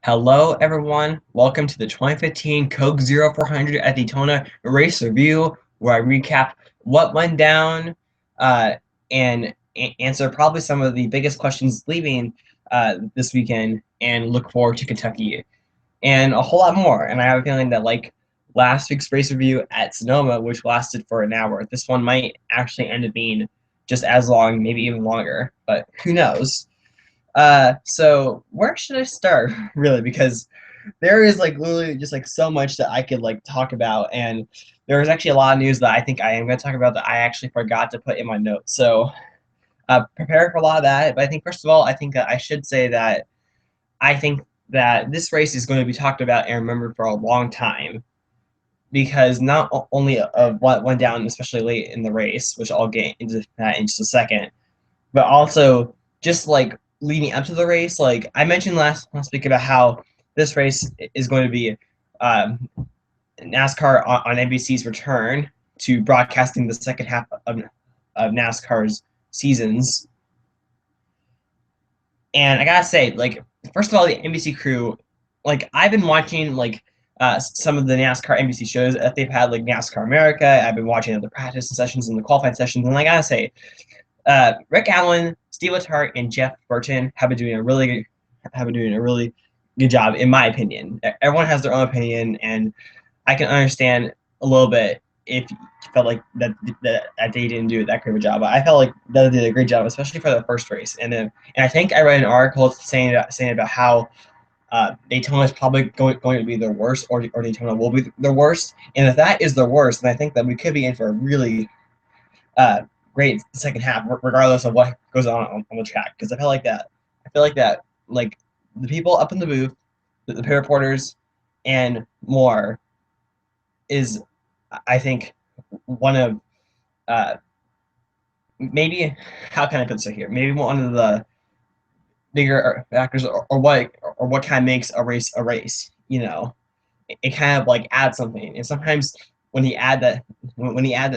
Hello, everyone. Welcome to the 2015 Coke 0400 at Daytona race review, where I recap what went down and answer probably some of the biggest questions leaving this weekend, and look forward to Kentucky and a whole lot more. And I have a feeling that, like last week's race review at Sonoma, which lasted for an hour, this one might actually end up being just as long, maybe even longer, but who knows? So where should I start, really? Because there is like literally just like so much that I could like talk about, and there was actually a lot of news that I think I am going to talk about that I actually forgot to put in my notes. So prepare for a lot of that. But I think first of all, I think that I should say that I think that this race is going to be talked about and remembered for a long time because not only of what went down, especially late in the race, which I'll get into that in just a second, but also just like leading up to the race. Like I mentioned last week about how this race is going to be um, NASCAR on NBC's return to broadcasting the second half of NASCAR's seasons. And I gotta say, like, first of all, the NBC crew, like, I've been watching like some of the NASCAR NBC shows that they've had, like NASCAR America. I've been watching the practice sessions and the qualifying sessions, and I gotta say, Rick Allen, Steve Letarte, and Jeff Burton have been doing a really good job, in my opinion. Everyone has their own opinion, and I can understand a little bit if you felt like that they didn't do that great of a job. But I felt like they did a great job, especially for the first race. And I think I read an article saying about how Daytona is probably going to be their worst, or Daytona will be their worst. And if that is their worst, then I think that we could be in for a really uh, great second half, regardless of what goes on the track. Because I feel like that, like the people up in the booth, the pit reporters, and more is, I think, one of maybe, how can I put this here? Maybe one of the bigger factors, or what kind of makes a race a race. It kind of like adds something, and sometimes when he add that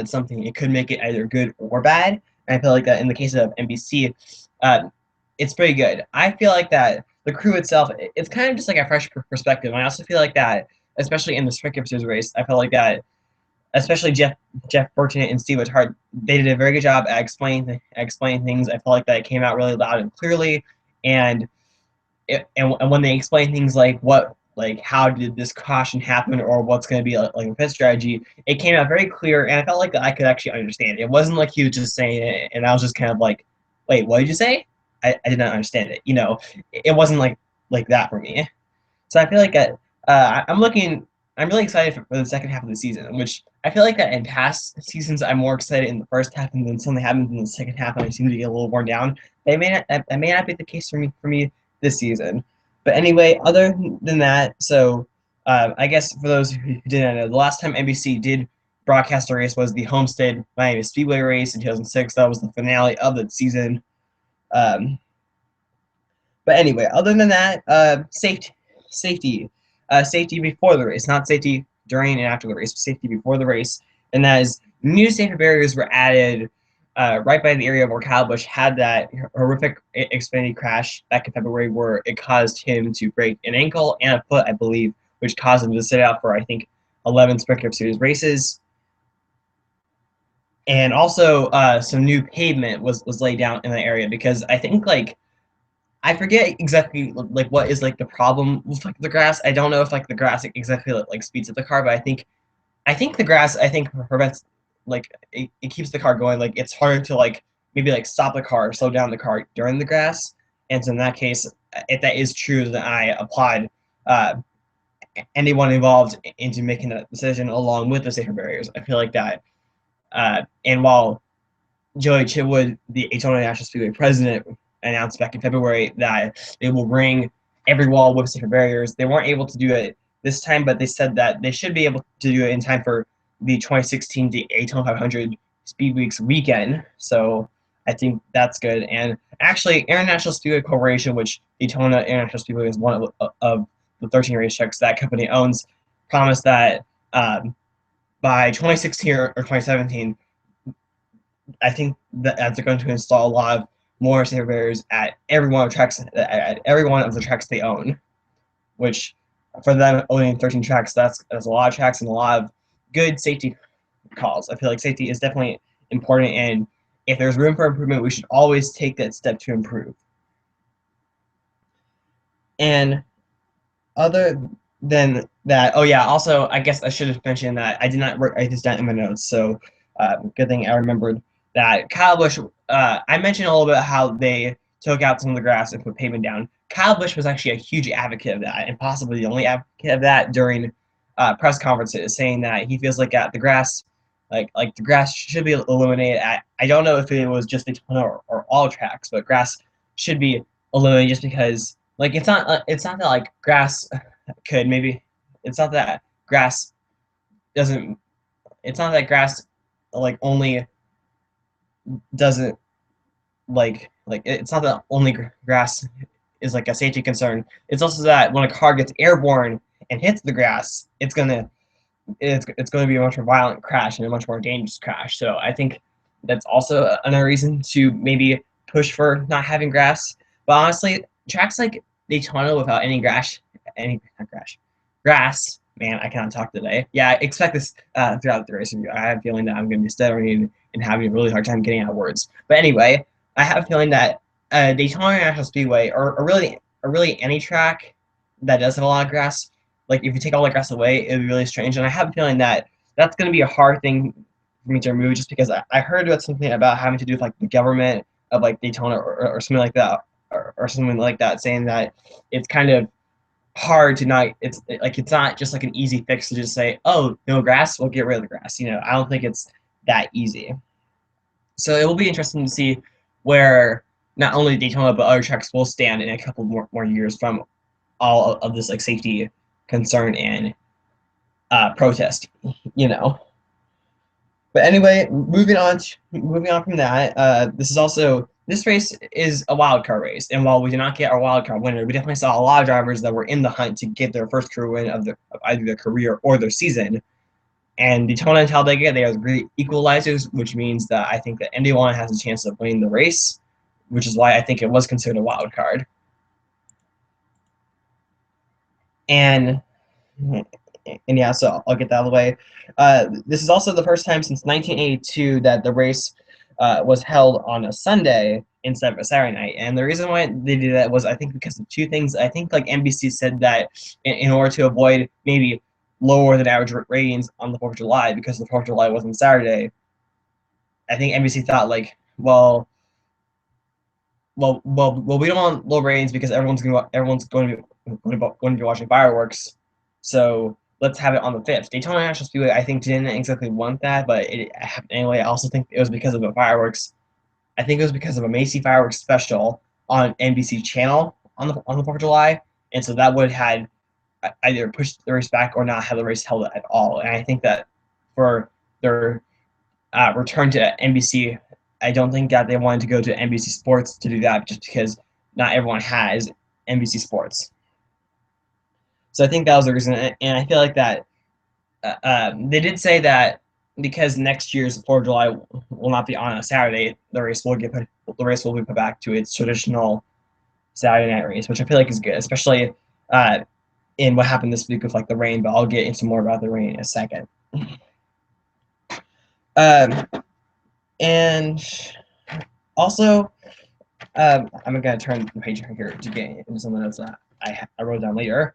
something, it could make it either good or bad. And I feel like that in the case of NBC, it's pretty good. I feel like that the crew itself, it's kind of just like a fresh perspective. And I also feel like that, especially in the sprint series race, I felt like that, especially Jeff Burton and Steve Letarte, they did a very good job at explaining things. I felt like that it came out really loud and clearly, and and when they explain things like how did this caution happen, or what's going to be like a pit strategy, it came out very clear, and I felt like I could actually understand it. It wasn't like he was just saying it, and I was just kind of like, wait, what did you say? I did not understand it. It wasn't like that for me. So I feel like I'm really excited for the second half of the season, which I feel like that in past seasons I'm more excited in the first half, and then something happens in the second half and I seem to get a little worn down. That may not be the case for me this season. But anyway, other than that, so I guess for those who didn't know, the last time NBC did broadcast a race was the Homestead Miami Speedway race in 2006. That was the finale of the season. Um, but anyway, other than that, safety, safety before the race, not safety during and after the race, but safety before the race. And that is, new safety barriers were added right by the area where Kyle Busch had that horrific Xfinity crash back in February, where it caused him to break an ankle and a foot, I believe, which caused him to sit out for, I think, 11 Sprint Series races. And also, some new pavement was laid down in the area, because I think, like, I forget exactly like what is like the problem with like the grass. I don't know if like the grass exactly like speeds up the car, but I think the grass, I think, prevents, like, it keeps the car going. Like, it's harder to like maybe like stop the car or slow down the car during the grass. And so in that case, if that is true, then I applied uh, anyone involved into making that decision along with the safer barriers. I feel like that. And while Joey Chitwood, the Daytona National Speedway president, announced back in February that they will ring every wall with safer barriers, they weren't able to do it this time, but they said that they should be able to do it in time for the 2016 Daytona 500 Speed Weeks weekend. So I think that's good. And actually, International Speedway Corporation, which Daytona International Speedway is one of the 13 racetracks that company owns, promised that by 2016 or 2017, I think that they're going to install a lot of more safer barriers at every one of the tracks they own. which for them owning 13 tracks, that's a lot of tracks and a lot of good safety calls. I feel like safety is definitely important, and if there's room for improvement, we should always take that step to improve. And other than that, oh yeah, also I guess I should have mentioned that I did not write this down in my notes, so good thing I remembered that Kyle Busch. I mentioned a little bit how they took out some of the grass and put pavement down. Kyle Busch was actually a huge advocate of that, and possibly the only advocate of that during press conferences, saying that he feels like the grass, like the grass should be eliminated. I don't know if it was just Daytona or all tracks, but grass should be eliminated just because like it's not that like grass could maybe it's not that grass doesn't it's not that grass like only doesn't like it's not that only grass is like a safety concern. It's also that when a car gets airborne and hits the grass, it's going to be a much more violent crash and a much more dangerous crash. So I think that's also another reason to maybe push for not having grass. But honestly, tracks like Daytona without any grass, any not grass. Man, I cannot talk today. Yeah, I expect this throughout the race review. I have a feeling that I'm going to be stuttering and having a really hard time getting out words. But anyway, I have a feeling that Daytona National Speedway, or really any track that does have a lot of grass, like if you take all the grass away, it would be really strange. And I have a feeling that that's going to be a hard thing for me to remove, just because I heard about something about having to do with like the government of like Daytona or something like that, or something like that, saying that it's kind of hard to not it's not just like an easy fix to just say, oh, no grass, we'll get rid of the grass. I don't think it's that easy. So it will be interesting to see where not only Daytona but other tracks will stand in a couple more years from all of this like safety concern and protest. you know but anyway, moving on from that, this race is a wild card race, and while we did not get our wild card winner, we definitely saw a lot of drivers that were in the hunt to get their first career win of either their career or their season. And Daytona and Talladega, they are great equalizers, which means that I think that anyone has a chance of winning the race, which is why I think it was considered a wild card. And yeah, so I'll get that out of the way. This is also the first time since 1982 that the race was held on a Sunday instead of a Saturday night. And the reason why they did that was, I think, because of two things. I think like NBC said that in order to avoid maybe lower than average ratings on the 4th of July, because the 4th of July wasn't Saturday, I think NBC thought like, well, we don't want low ratings because everyone's going to be watching fireworks, so let's have it on the 5th. Daytona National Speedway, I think, didn't exactly want that, but it happened anyway. I also think it was because of the fireworks. I think it was because of a Macy fireworks special on NBC channel on the 4th of July, and so that would have either pushed the race back or not have the race held at all. And I think that for their return to NBC, I don't think that they wanted to go to NBC Sports to do that, just because not everyone has NBC Sports. So I think that was the reason, and I feel like that they did say that because next year's 4th of July will not be on a Saturday, the race will be put back to its traditional Saturday night race, which I feel like is good, especially in what happened this week with like the rain. But I'll get into more about the rain in a second. And also, I'm gonna turn the page here to get into something else that I wrote down later.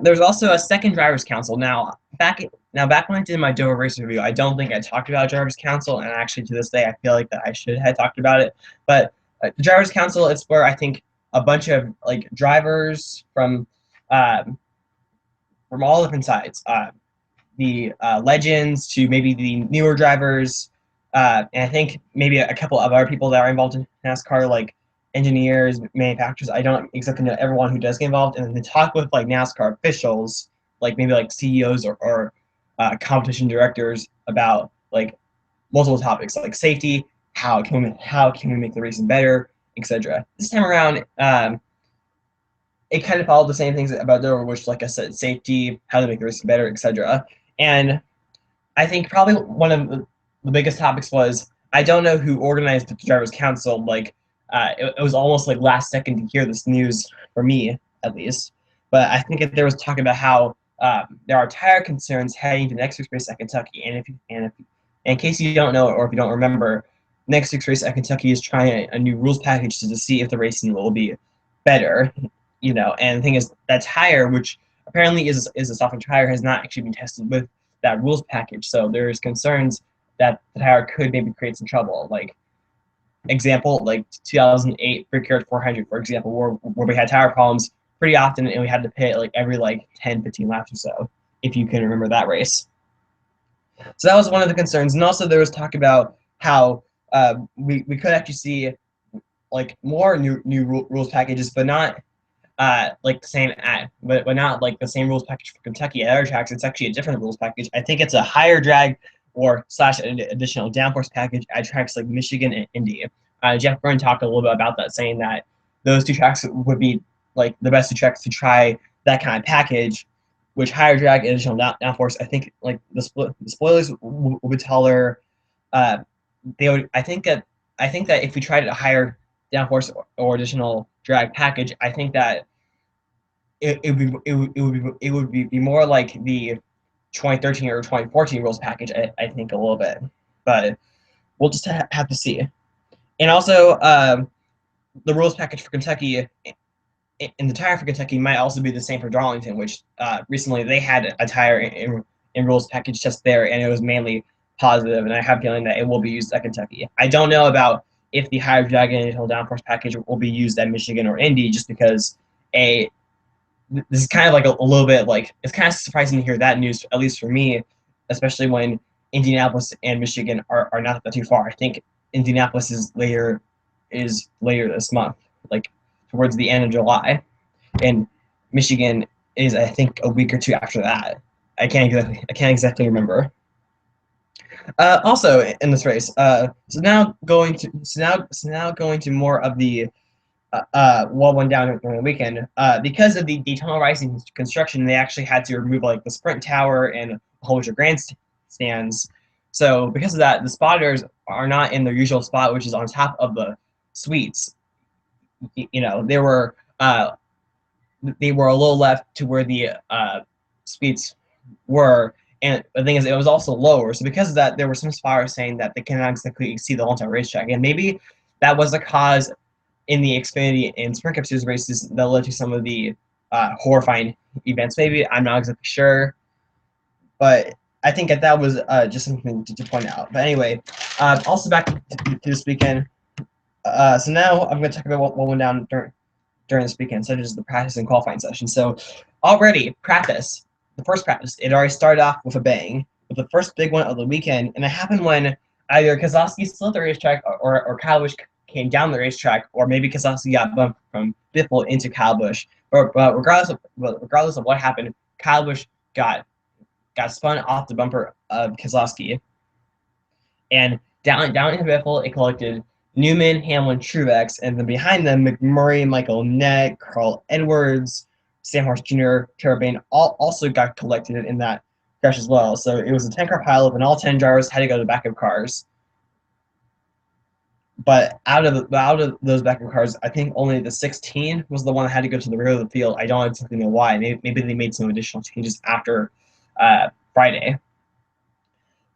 There's also a second drivers' council. Now back when I did my Dover race review, I don't think I talked about drivers' council, and actually to this day, I feel like that I should have talked about it. But the drivers' council is where I think a bunch of like drivers from all different sides, the legends to maybe the newer drivers, and I think maybe a couple of other people that are involved in NASCAR, like engineers, manufacturers. I don't exactly know everyone who does get involved, and then to talk with like NASCAR officials, like maybe like CEOs or competition directors about like multiple topics like safety, how can we make the racing better, etc. This time around, it kind of followed the same things about Dover, which, like I said, safety, how to make the racing better, etc. And I think probably one of the biggest topics was, I don't know who organized the drivers' council. Like, it was almost like last second to hear this news, for me at least. But I think that there was talk about how there are tire concerns heading to next week's race at Kentucky, and in case you don't know or if you don't remember, next week's race at Kentucky is trying a new rules package to see if the racing will be better, you know. And the thing is, that tire, which apparently is a softened tire, has not actually been tested with that rules package. So there's concerns that the tire could maybe create some trouble. Like example, like 2008 Brickyard 400, for example, where we had tire problems pretty often, and we had to pit like every like 10, 15 laps or so, if you can remember that race. So that was one of the concerns, and also there was talk about how we could actually see like more new rules packages, but not like the same but not like the same rules package for Kentucky at other tracks. It's actually a different rules package. I think it's a higher drag or slash additional downforce package at tracks like Michigan and Indy. Jeff Byrne talked a little bit about that, saying that those two tracks would be like the best two tracks to try that kind of package, which higher drag and additional downforce. I think like the spoilers will be taller. Uh, they would. I think that if we tried a higher downforce or additional drag package, I think that it would be more like the 2013 or 2014 rules package. I think a little bit, but we'll just have to see. And also, the rules package for Kentucky in the tire for Kentucky might also be the same for Darlington, which recently they had a tire in rules package test there, and it was mainly positive, and I have a feeling that it will be used at Kentucky. I don't know about if the higher drag and additional downforce package will be used at Michigan or Indy, just because this is kind of like a little bit like, it's kind of surprising to hear that news, at least for me, especially when Indianapolis and Michigan are not that too far. I think Indianapolis is later this month, like towards the end of July, and Michigan is, I think, a week or two after that. I can't exactly remember. Also in this race, so now going to more of the what went down during the weekend. Because of the Daytona Rising construction, they actually had to remove like the sprint tower and a whole bunch of grandstands. So because of that, the spotters are not in their usual spot, which is on top of the suites. You know, they were a little left to where the suites were. And the thing is, it was also lower. So because of that, there were some spotters saying that they cannot exactly see the whole entire racetrack. And maybe that was the cause in the Xfinity and Sprint Cup Series races that led to some of the horrifying events. Maybe, I'm not exactly sure, but I think that was just something to point out. But anyway, also back to this weekend. So now I'm going to talk about what went down during this weekend, such as the practice and qualifying session. So already the first practice, it already started off with a bang, with the first big one of the weekend, and it happened when either Keselowski still at the racetrack or Kyle Busch came down the racetrack, or maybe Keselowski got bumped from Biffle into Kyle Busch. But regardless of what happened, Kyle Busch got spun off the bumper of Keselowski, and down into Biffle, it collected Newman, Hamlin, Truex, and then behind them, McMurray, Michael Nett, Carl Edwards, Sam Horse Jr., Terabane also got collected in that crash as well. So it was a 10-car pileup, and all 10 drivers had to go to the back of cars. But out of those backup cars, I think only the 16 was the one that had to go to the rear of the field. I don't exactly know why. Maybe they made some additional changes after Friday.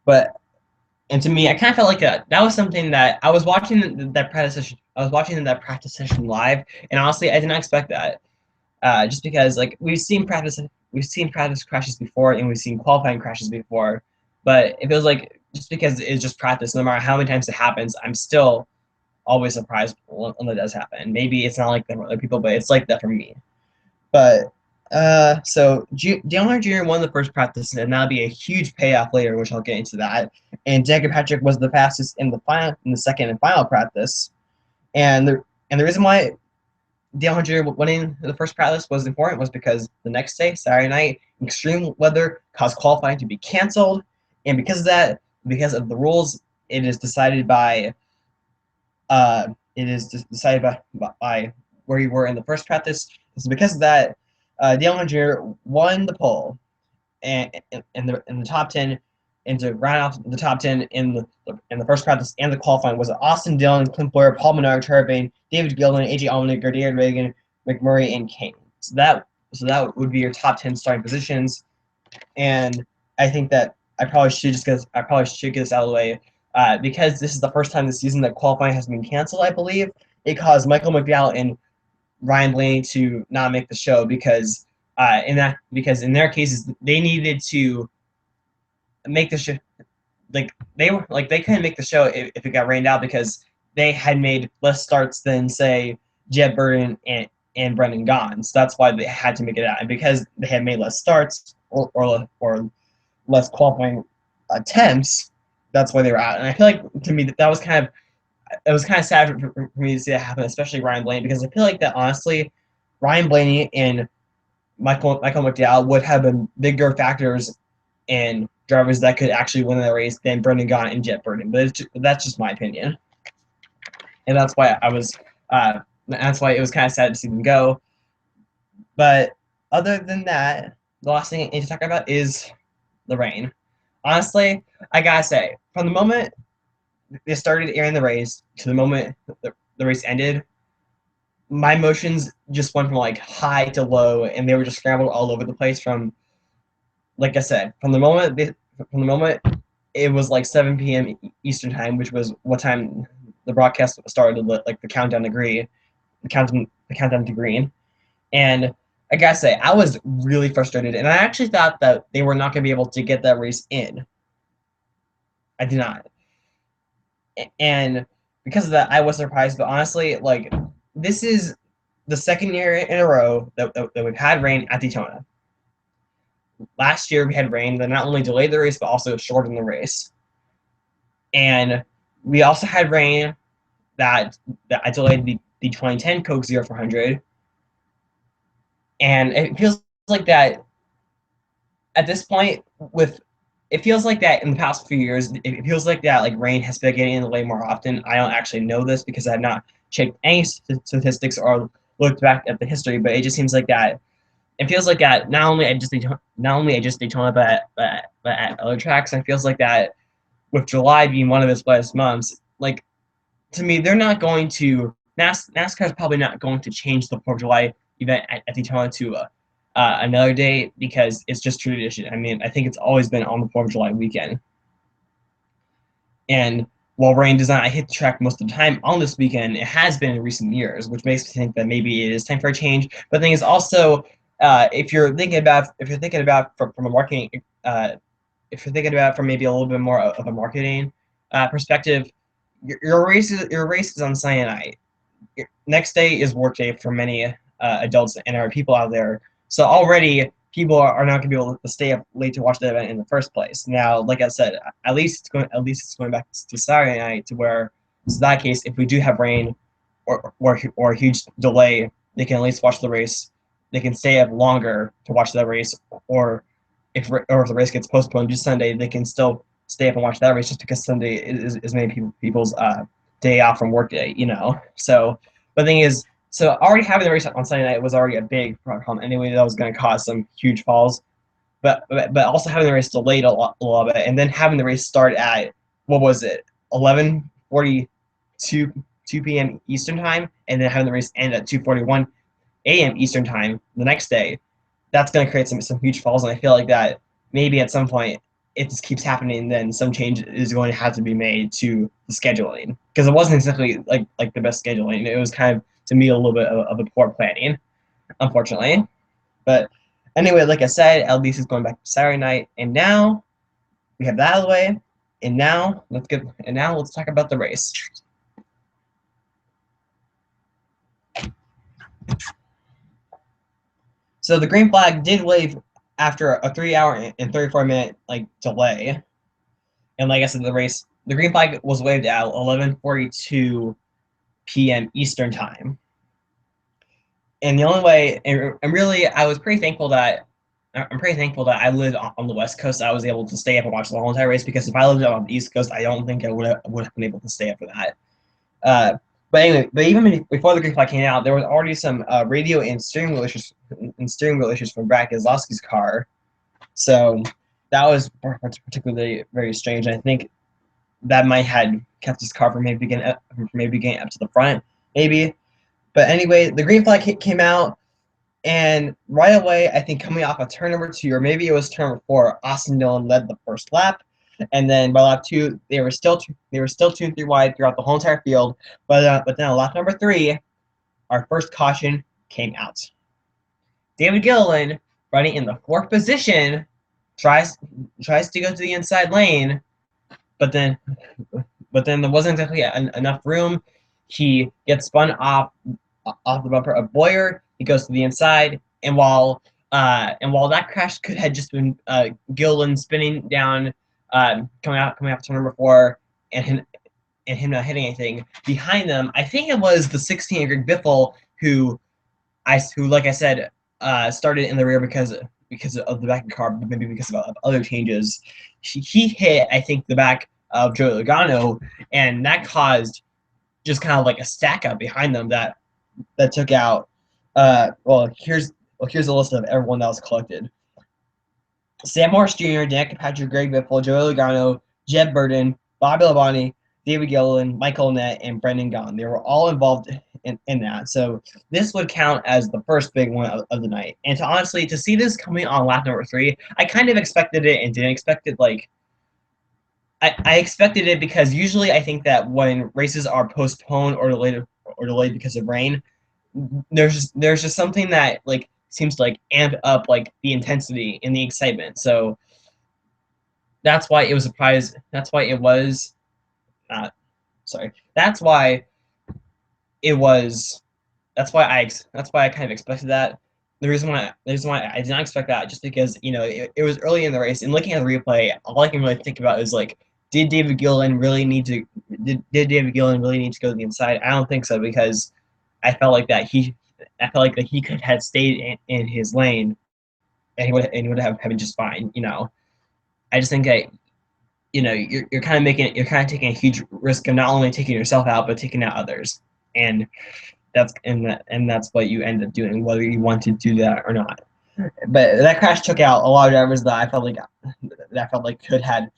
And to me, I kind of felt like that was something that I was watching that practice session. I was watching that practice session live, and honestly, I did not expect that. Just because like we've seen practice crashes before, and we've seen qualifying crashes before, but it feels like just because it's just practice, no matter how many times it happens, I'm still always surprised when that does happen. Maybe it's not like that for other people, but it's like that for me. But so Dale Earnhardt Jr. won the first practice, and that'll be a huge payoff later, which I'll get into that. And Danica Patrick was the fastest in the second and final practice. And the reason why Dale Earnhardt Jr. winning the first practice was important was because the next day, Saturday night, extreme weather caused qualifying to be canceled, and because of that, because of the rules, it is decided by where you were in the first practice. So because of that, Dale Earnhardt Jr. won the pole and in the top 10, and to round off the top 10 in the first practice and the qualifying was Austin Dillon, Clint Bowyer, Paul Menard, Terabane, David Gilliland, AJ Allmendinger, David Reagan, McMurray, and Kane. So that that would be your top 10 starting positions. And I think that I probably should get this out of the way, because this is the first time this season that qualifying has been canceled. I believe it caused Michael McDowell and Ryan Blaney to not make the show because in their cases they needed to make the show, they couldn't make the show if it got rained out because they had made less starts than say Jed Burton and Brendan Gaughan. So that's why they had to make it out, and because they had made less starts or less qualifying attempts, that's why they were out. And I feel like to me that was kind of sad for me to see that happen, especially Ryan Blaney, because I feel like that honestly, Ryan Blaney and Michael McDowell would have been bigger factors in drivers that could actually win the race than Brendan Gaughan and Jet Burton. But that's just my opinion, and that's why that's why it was kind of sad to see them go. But other than that, the last thing I need to talk about is the rain. Honestly, I gotta say, from the moment they started airing the race to the moment the race ended, my emotions just went from like high to low, and they were just scrambled all over the place. From, like I said, from the moment it was like 7 p.m. Eastern time, which was what time the broadcast started, like the countdown to green. And I gotta say, I was really frustrated, and I actually thought that they were not gonna be able to get that race in. I did not, and because of that, I was surprised. But honestly, like, this is the second year in a row that we've had rain at Daytona. Last year we had rain that not only delayed the race but also shortened the race, and we also had rain that delayed the 2010 Coke 0400. And it feels like that at this point it feels like that in the past few years, it feels like that like rain has been getting in the way more often. I don't actually know this because I have not checked any statistics or looked back at the history, but it just seems like that it feels like that not only at just Daytona, but at other tracks. And it feels like that with July being one of its best months, like, to me, they're not going to NASCAR is probably not going to change the 4th of July event at Daytona to another day because it's just tradition. I mean, I think it's always been on the 4th of July weekend. And while rain does not hit the track most of the time on this weekend, it has been in recent years, which makes me think that maybe it is time for a change. But the thing is also, if you're thinking about from a marketing, if you're thinking about from maybe a little bit more of a marketing perspective, your race is on Sunday night. Next day is work day for many adults and our people out there. So already people are not going to be able to stay up late to watch the event in the first place. Now, like I said, at least it's going back to Saturday night, to where, in that case, if we do have rain or a huge delay, they can at least watch the race. They can stay up longer to watch that race, or if the race gets postponed to Sunday, they can still stay up and watch that race just because Sunday is many people's day off from work day, So, but the thing is, so already having the race on Sunday night was already a big problem anyway. That was going to cause some huge falls, but also having the race delayed a little bit, and then having the race start at, what was it, 11:42 2 p.m. Eastern time, and then having the race end at 2:41 a.m. Eastern time the next day. That's going to create some huge falls, and I feel like that maybe at some point, if this keeps happening, then some change is going to have to be made to the scheduling, because it wasn't exactly like the best scheduling. It was kind of, to me, a little bit of a poor planning, unfortunately. But anyway, like I said, at least it's going back to Saturday night, and now we have that out of the way. And now let's talk about the race. So the green flag did wave after a 3-hour and 34-minute delay, and like I said, the green flag was waved at 11:42 p.m. Eastern time. And the only way, and really, I'm pretty thankful that I lived on the West Coast. I was able to stay up and watch the whole entire race, because if I lived on the East Coast, I don't think I would have been able to stay up for that. But anyway, even before the green flag came out, there was already some radio and steering wheel issues from Brad Keselowski's car. So that was particularly very strange. And I think that might have kept his car from maybe getting up to the front, maybe. But anyway, the green flag came out. And right away, I think coming off of turn number 2, or maybe it was turn number 4, Austin Dillon led the first lap, and then by lap 2, they were still 2 and 3 wide throughout the whole entire field. But then on lap number 3, our first caution came out. David Gilliland, running in the 4th position, tries to go to the inside lane, but then there wasn't exactly enough room. He gets spun off the bumper of Boyer. He goes to the inside, and while that crash could have just been Gilliland spinning down, coming out to number 4, and him not hitting anything behind them, I think it was the 16 Greg Biffle who like I said, started in the rear because of the back of the car, but maybe because of other changes. He hit, I think, the back of Joey Logano, and that caused just kind of like a stack up behind them that took out. Here's a list of everyone that was collected: Sam Morris Jr., Dan Kirkpatrick, Greg Biffle, Joey Logano, Jeb Burton, Bobby Labonte, David Gilliland, Michael Nett, and Brendan Gaughan. They were all involved in that. So this would count as the first big one of the night. And to see this coming on lap number 3, I kind of expected it and didn't expect it. Like, I expected it because usually I think that when races are postponed or delayed because of rain, there's just something that like seems to like amp up like the intensity and the excitement. So that's why it was a surprise. That's why it was sorry. That's why it was that's why I kind of expected that. The reason why I did not expect that, just because it was early in the race, and looking at the replay, all I can really think about is like, did David Gilliland really need to go to the inside? I don't think so, because I felt like he could have stayed in his lane, and he would have been just fine. I just think that you're kind of taking a huge risk of not only taking yourself out but taking out others, and that's what you end up doing, whether you want to do that or not. But that crash took out a lot of drivers that I felt like could had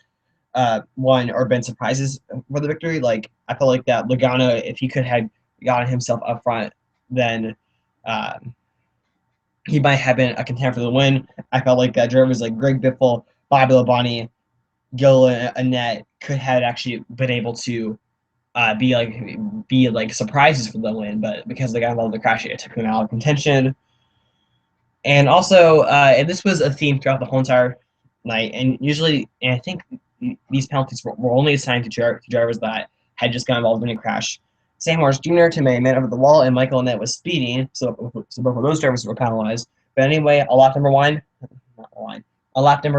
won or been surprises for the victory. Like, I felt like that Logano, if he could have gotten himself up front, then he might have been a contender for the win. I felt like that drivers like Greg Biffle, Bobby Labonte, Gil Annette could have actually been able to be like surprises for the win, but because they got involved in the crash, it took them out of contention. And also, and this was a theme throughout the whole entire night. And I think these penalties were only assigned to drivers that had just got involved in a crash. Sam Morris Jr. to man over the wall, and Michael Annett was speeding, so both of those drivers were penalized. But anyway, on lap number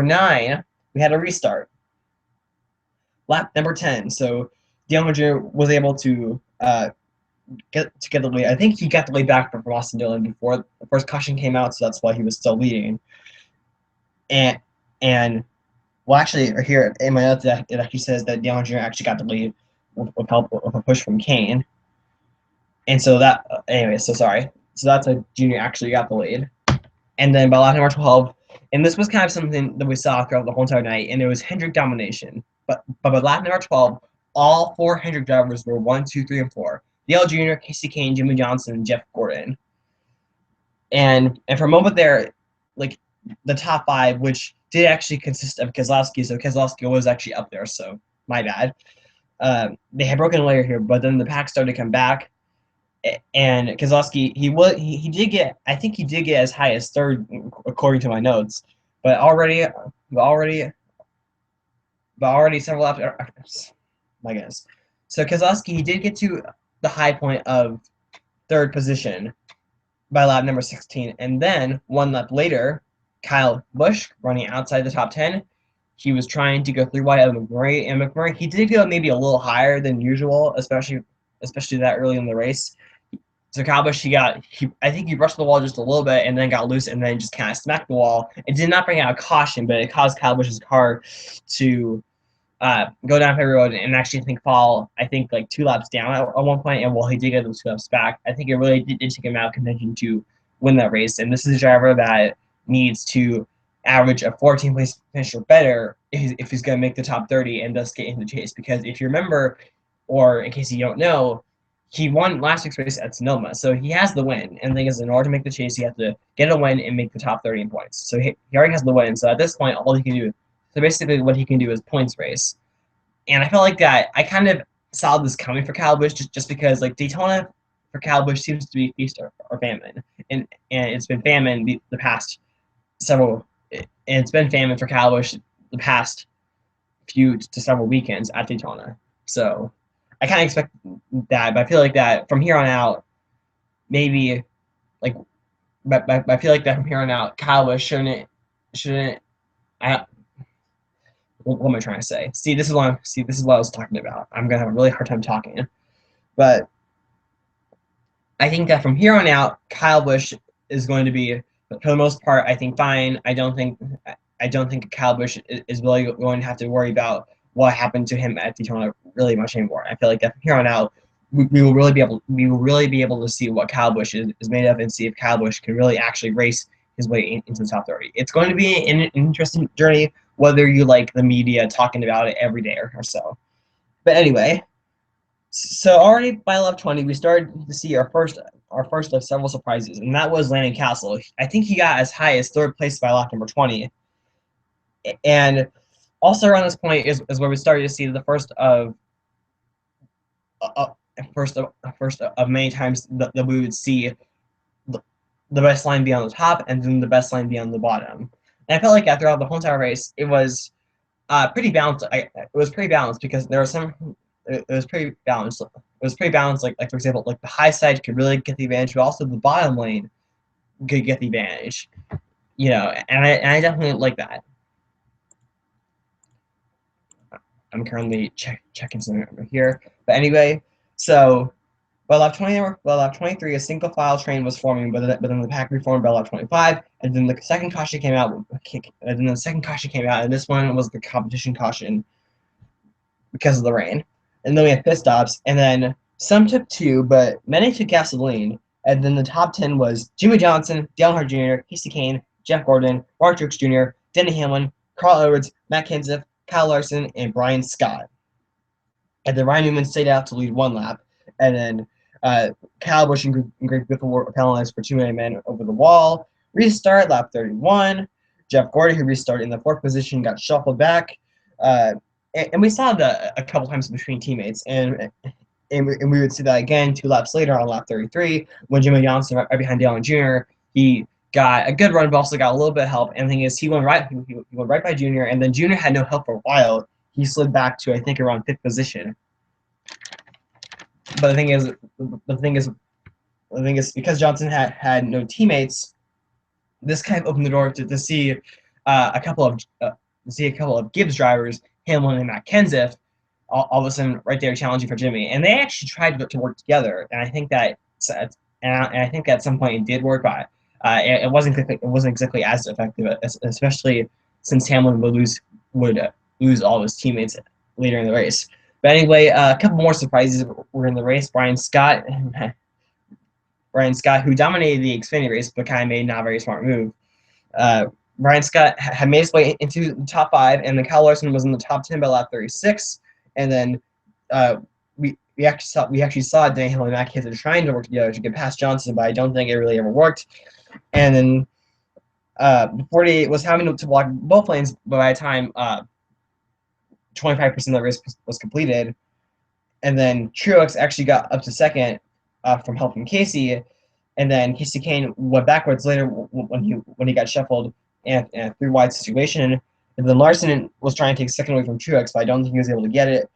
9, we had a restart. Lap number 10, so Dale Jr. was able to get the lead. I think he got the lead back from Austin Dillon before the first caution came out, so that's why he was still leading. And well, actually, here in my notes, it actually says that Dale Jr. actually got the lead with help with a push from Kane. And so that, anyway, so sorry. So that's a Jr. actually got the lead. And then by lap number 12, and this was kind of something that we saw throughout the whole entire night, and it was Hendrick domination. But by lap number 12, all 4 Hendrick drivers were 1, 2, 3, and 4. Dale Jr., Casey Kane, Jimmy Johnson, and Jeff Gordon. And for a moment there, like, the top 5, which did actually consist of Keselowski, so Keselowski was actually up there, so my bad. They had broken a layer here, but then the pack started to come back, and Keselowski, he did get, I think he did get as high as 3rd, according to my notes, but already several laps. My goodness. So Keselowski, he did get to the high point of 3rd position by lap number 16, and then 1 lap later, Kyle Busch, running outside the top 10, he was trying to go 3 wide of McMurray, and McMurray, he did go maybe a little higher than usual, especially that early in the race. So Kyle Busch, I think he brushed the wall just a little bit and then got loose and then just kind of smacked the wall. It did not bring out a caution, but it caused Kyle Busch's car to go down Perry Road and actually fall, I think, like 2 laps down at one point. And while he did get those 2 laps back, I think it really did take him out of contention to win that race. And this is a driver that needs to average a 14th-place finish or better if he's going to make the top 30 and thus get into the chase. Because if you remember, or in case you don't know, he won last week's race at Sonoma, so he has the win. And the thing is, in order to make the chase, you have to get a win and make the top 30 in points. So he already has the win. So at this point, all he can do, so basically what he can do is points race. And I felt like that I kind of saw this coming for Kyle Busch just because like Daytona for Kyle Busch seems to be feast or famine, and it's been famine the past several, and it's been famine for Kyle Busch the past few to several weekends at Daytona. So I kind of expect that, but I feel like that from here on out, maybe like, but I feel like that from here on out, Kyle Busch shouldn't. I, what am I trying to say? This is what I was talking about. I'm gonna have a really hard time talking, but I think that from here on out, Kyle Busch is going to be, for the most part, I think fine. I don't think Kyle Busch is really going to have to worry about what happened to him at Daytona really much anymore. I feel like that from here on out, we will really be able to see what Kyle Busch is made of and see if Kyle Busch can really actually race his way into the top 30. It's going to be an interesting journey, whether you like the media talking about it every day or so. But anyway, so already by lap 20, we started to see our first of several surprises, and that was Landon Castle. I think he got as high as third place by lap number 20. And also around this point is where we started to see the first of many times that we would see the best line be on the top and then the best line be on the bottom. And I felt like throughout the whole entire race, it was pretty balanced. It was pretty balanced because there were some. It was pretty balanced. It was pretty balanced. Like for example, like the high side could really get the advantage, but also the bottom lane could get the advantage. You know, and I definitely like that. I'm currently checking something over here. But anyway, so by lap 23, a single file train was forming, but then the pack reformed by lap 25, and then the second caution came out. And this one was the competition caution because of the rain. And then we had pit stops, and then some took 2, but many took gasoline. And then the top 10 was Jimmy Johnson, Dale Earnhardt Jr., Kasey Kahne, Jeff Gordon, Mark Truex Jr., Denny Hamlin, Carl Edwards, Matt Kenseth, Kyle Larson, and Brian Scott. And then Ryan Newman stayed out to lead 1 lap. And then Kyle Busch and Greg Biffle were penalized for 2 men over the wall. Restart, lap 31. Jeff Gordon, who restarted in the 4th position, got shuffled back. And we saw that a couple times between teammates. And we would see that again 2 laps later on lap 33 when Jimmy Johnson, right behind Dale Jr., he got a good run, but also got a little bit of help. And the thing is, he went right by Jr., and then Jr. had no help for a while. He slid back to, I think, around 5th position. But the thing is, because Johnson had no teammates, this kind of opened the door to see a couple of Gibbs drivers, Hamlin and Matt Kenseth, all of a sudden right there challenging for Jimmy, and they actually tried to work together. And I think that at some point it did work, but it wasn't exactly as effective, especially since Hamlin would lose all of his teammates later in the race. But anyway, a couple more surprises were in the race. Brian Scott, who dominated the Xfinity race, but kind of made not a very smart move. Brian Scott had made his way into the top 5, and then Kyle Larson was in the top 10 by lap 36. And then we actually saw Denny Hamlin and Matt Kenseth trying to work together to get past Johnson, but I don't think it really ever worked. And then 48 was having to block both lanes, but by the time 25% of the race was completed, and then Truex actually got up to 2nd from helping Kasey, and then Kasey Kahne went backwards later when he got shuffled in a 3-wide situation. And then Larson was trying to take 2nd away from Truex, but I don't think he was able to get it.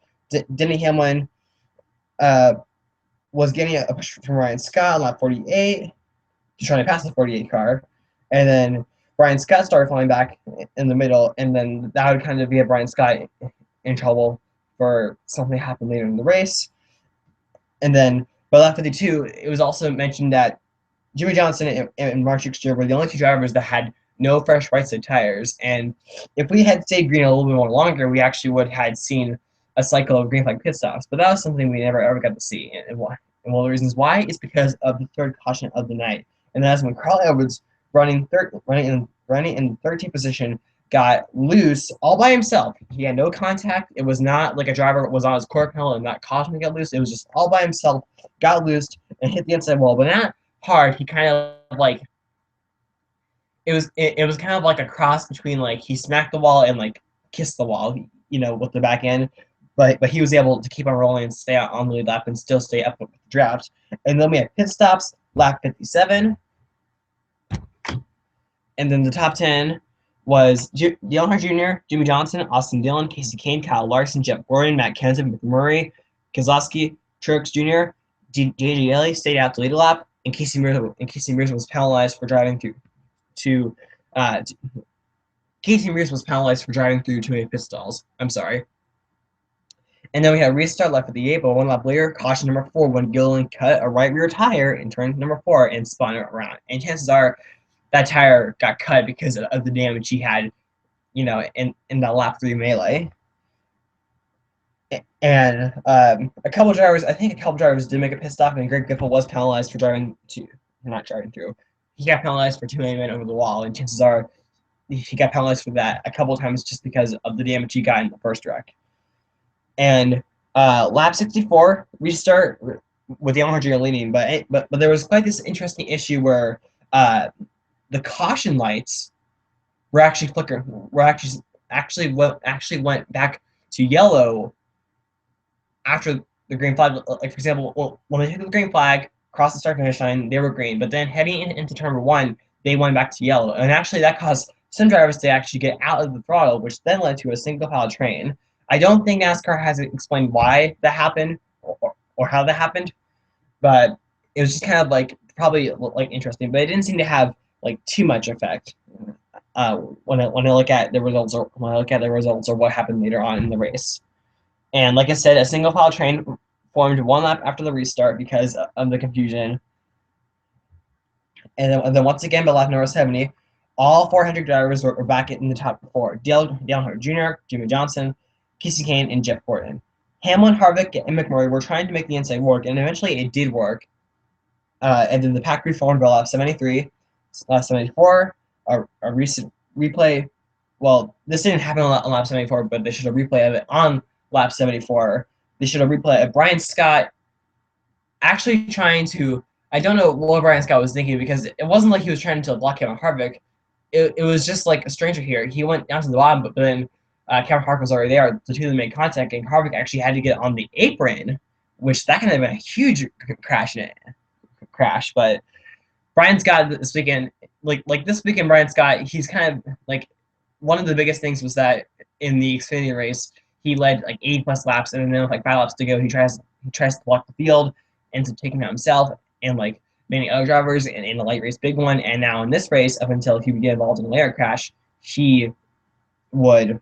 Denny Hamlin was getting a push from Ryan Scott on lap 48 to try to pass the 48 car, and then Brian Scott started falling back in the middle, and then that would kind of be a Brian Scott in trouble for something that happened later in the race. And then by lap 52, it was also mentioned that Jimmy Johnson and Mark Truex Jr. were the only 2 drivers that had no fresh right side tires. And if we had stayed green a little bit more longer, we actually would have seen a cycle of green flag pit stops. But that was something we never ever got to see. And one of the reasons why is because of the 3rd caution of the night. And that's when Carl Edwards running in 13th position got loose all by himself. He had no contact. It was not like a driver was on his corner panel and not causing him to get loose. It was just all by himself, got loose and hit the inside wall, but not hard. He kind of like it was kind of like a cross between like he smacked the wall and like kissed the wall, with the back end. But he was able to keep on rolling and stay out on the lead lap and still stay up with the draft. And then we had pit stops, lap 57. And then the top 10 was Dale Earnhardt Jr., Jimmy Johnson, Austin Dillon, Casey Kane, Kyle Larson, Jeff Gordon, Matt Kenseth, McMurray, Keselowski, Truex Jr., J.J. Ellie stayed out to lead a lap, and Casey Mears was penalized for driving through Casey Mears was penalized for driving through too many pit stalls. I'm sorry. And then we had a restart left at the 8, but one lap later, caution number 4 when Gilliland cut a right rear tire in turn number 4 and spun it around. And chances are that tire got cut because of the damage he had, in that lap 3 melee. And a couple drivers did make a pit stop, and Greg Giffel was penalized for not driving through. He got penalized for 289 over the wall, and chances are he got penalized for that a couple of times just because of the damage he got in the first wreck. And lap 64 restart with the Earnhardt Jr. leading, but there was quite this interesting issue where the caution lights were actually flickering. Actually went back to yellow after the green flag. Like for example, when they hit the green flag, crossed the start finish line, they were green. But then heading into turn number 1, they went back to yellow, and actually that caused some drivers to actually get out of the throttle, which then led to a single file train. I don't think NASCAR has explained why that happened or how that happened, but it was just kind of like probably like interesting. But it didn't seem to have like too much effect when I look at the results or what happened later on in the race. And like I said, a single file train formed one lap after the restart because of the confusion. And then once again, by lap number 70, all 400 drivers were back in the top 4. Dale Earnhardt Jr., Jimmy Johnson, Casey Kane, and Jeff Gordon. Hamlin, Harvick, and McMurray were trying to make the inside work, and eventually it did work. And then the pack reformed by lap 73. Lap 74, a recent replay. Well, this didn't happen on lap 74, but they should have replay of it on lap 74. They should have replay of Brian Scott actually trying to. I don't know what Brian Scott was thinking because it wasn't like he was trying to block Kevin Harvick. It was just like a stranger here. He went down to the bottom, but then Kevin Harvick was already there. The two of them made contact, and Harvick actually had to get on the apron, which that could have been a huge crash. But Brian Scott this weekend, like this weekend, Brian Scott, he's kind of like one of the biggest things was that in the Xfinity race, he led like 80+ laps, and then with like 5 laps to go, he tries to block the field, ends up taking out himself and like many other drivers in a light race big one. And now in this race, up until he would get involved in a layer crash, he was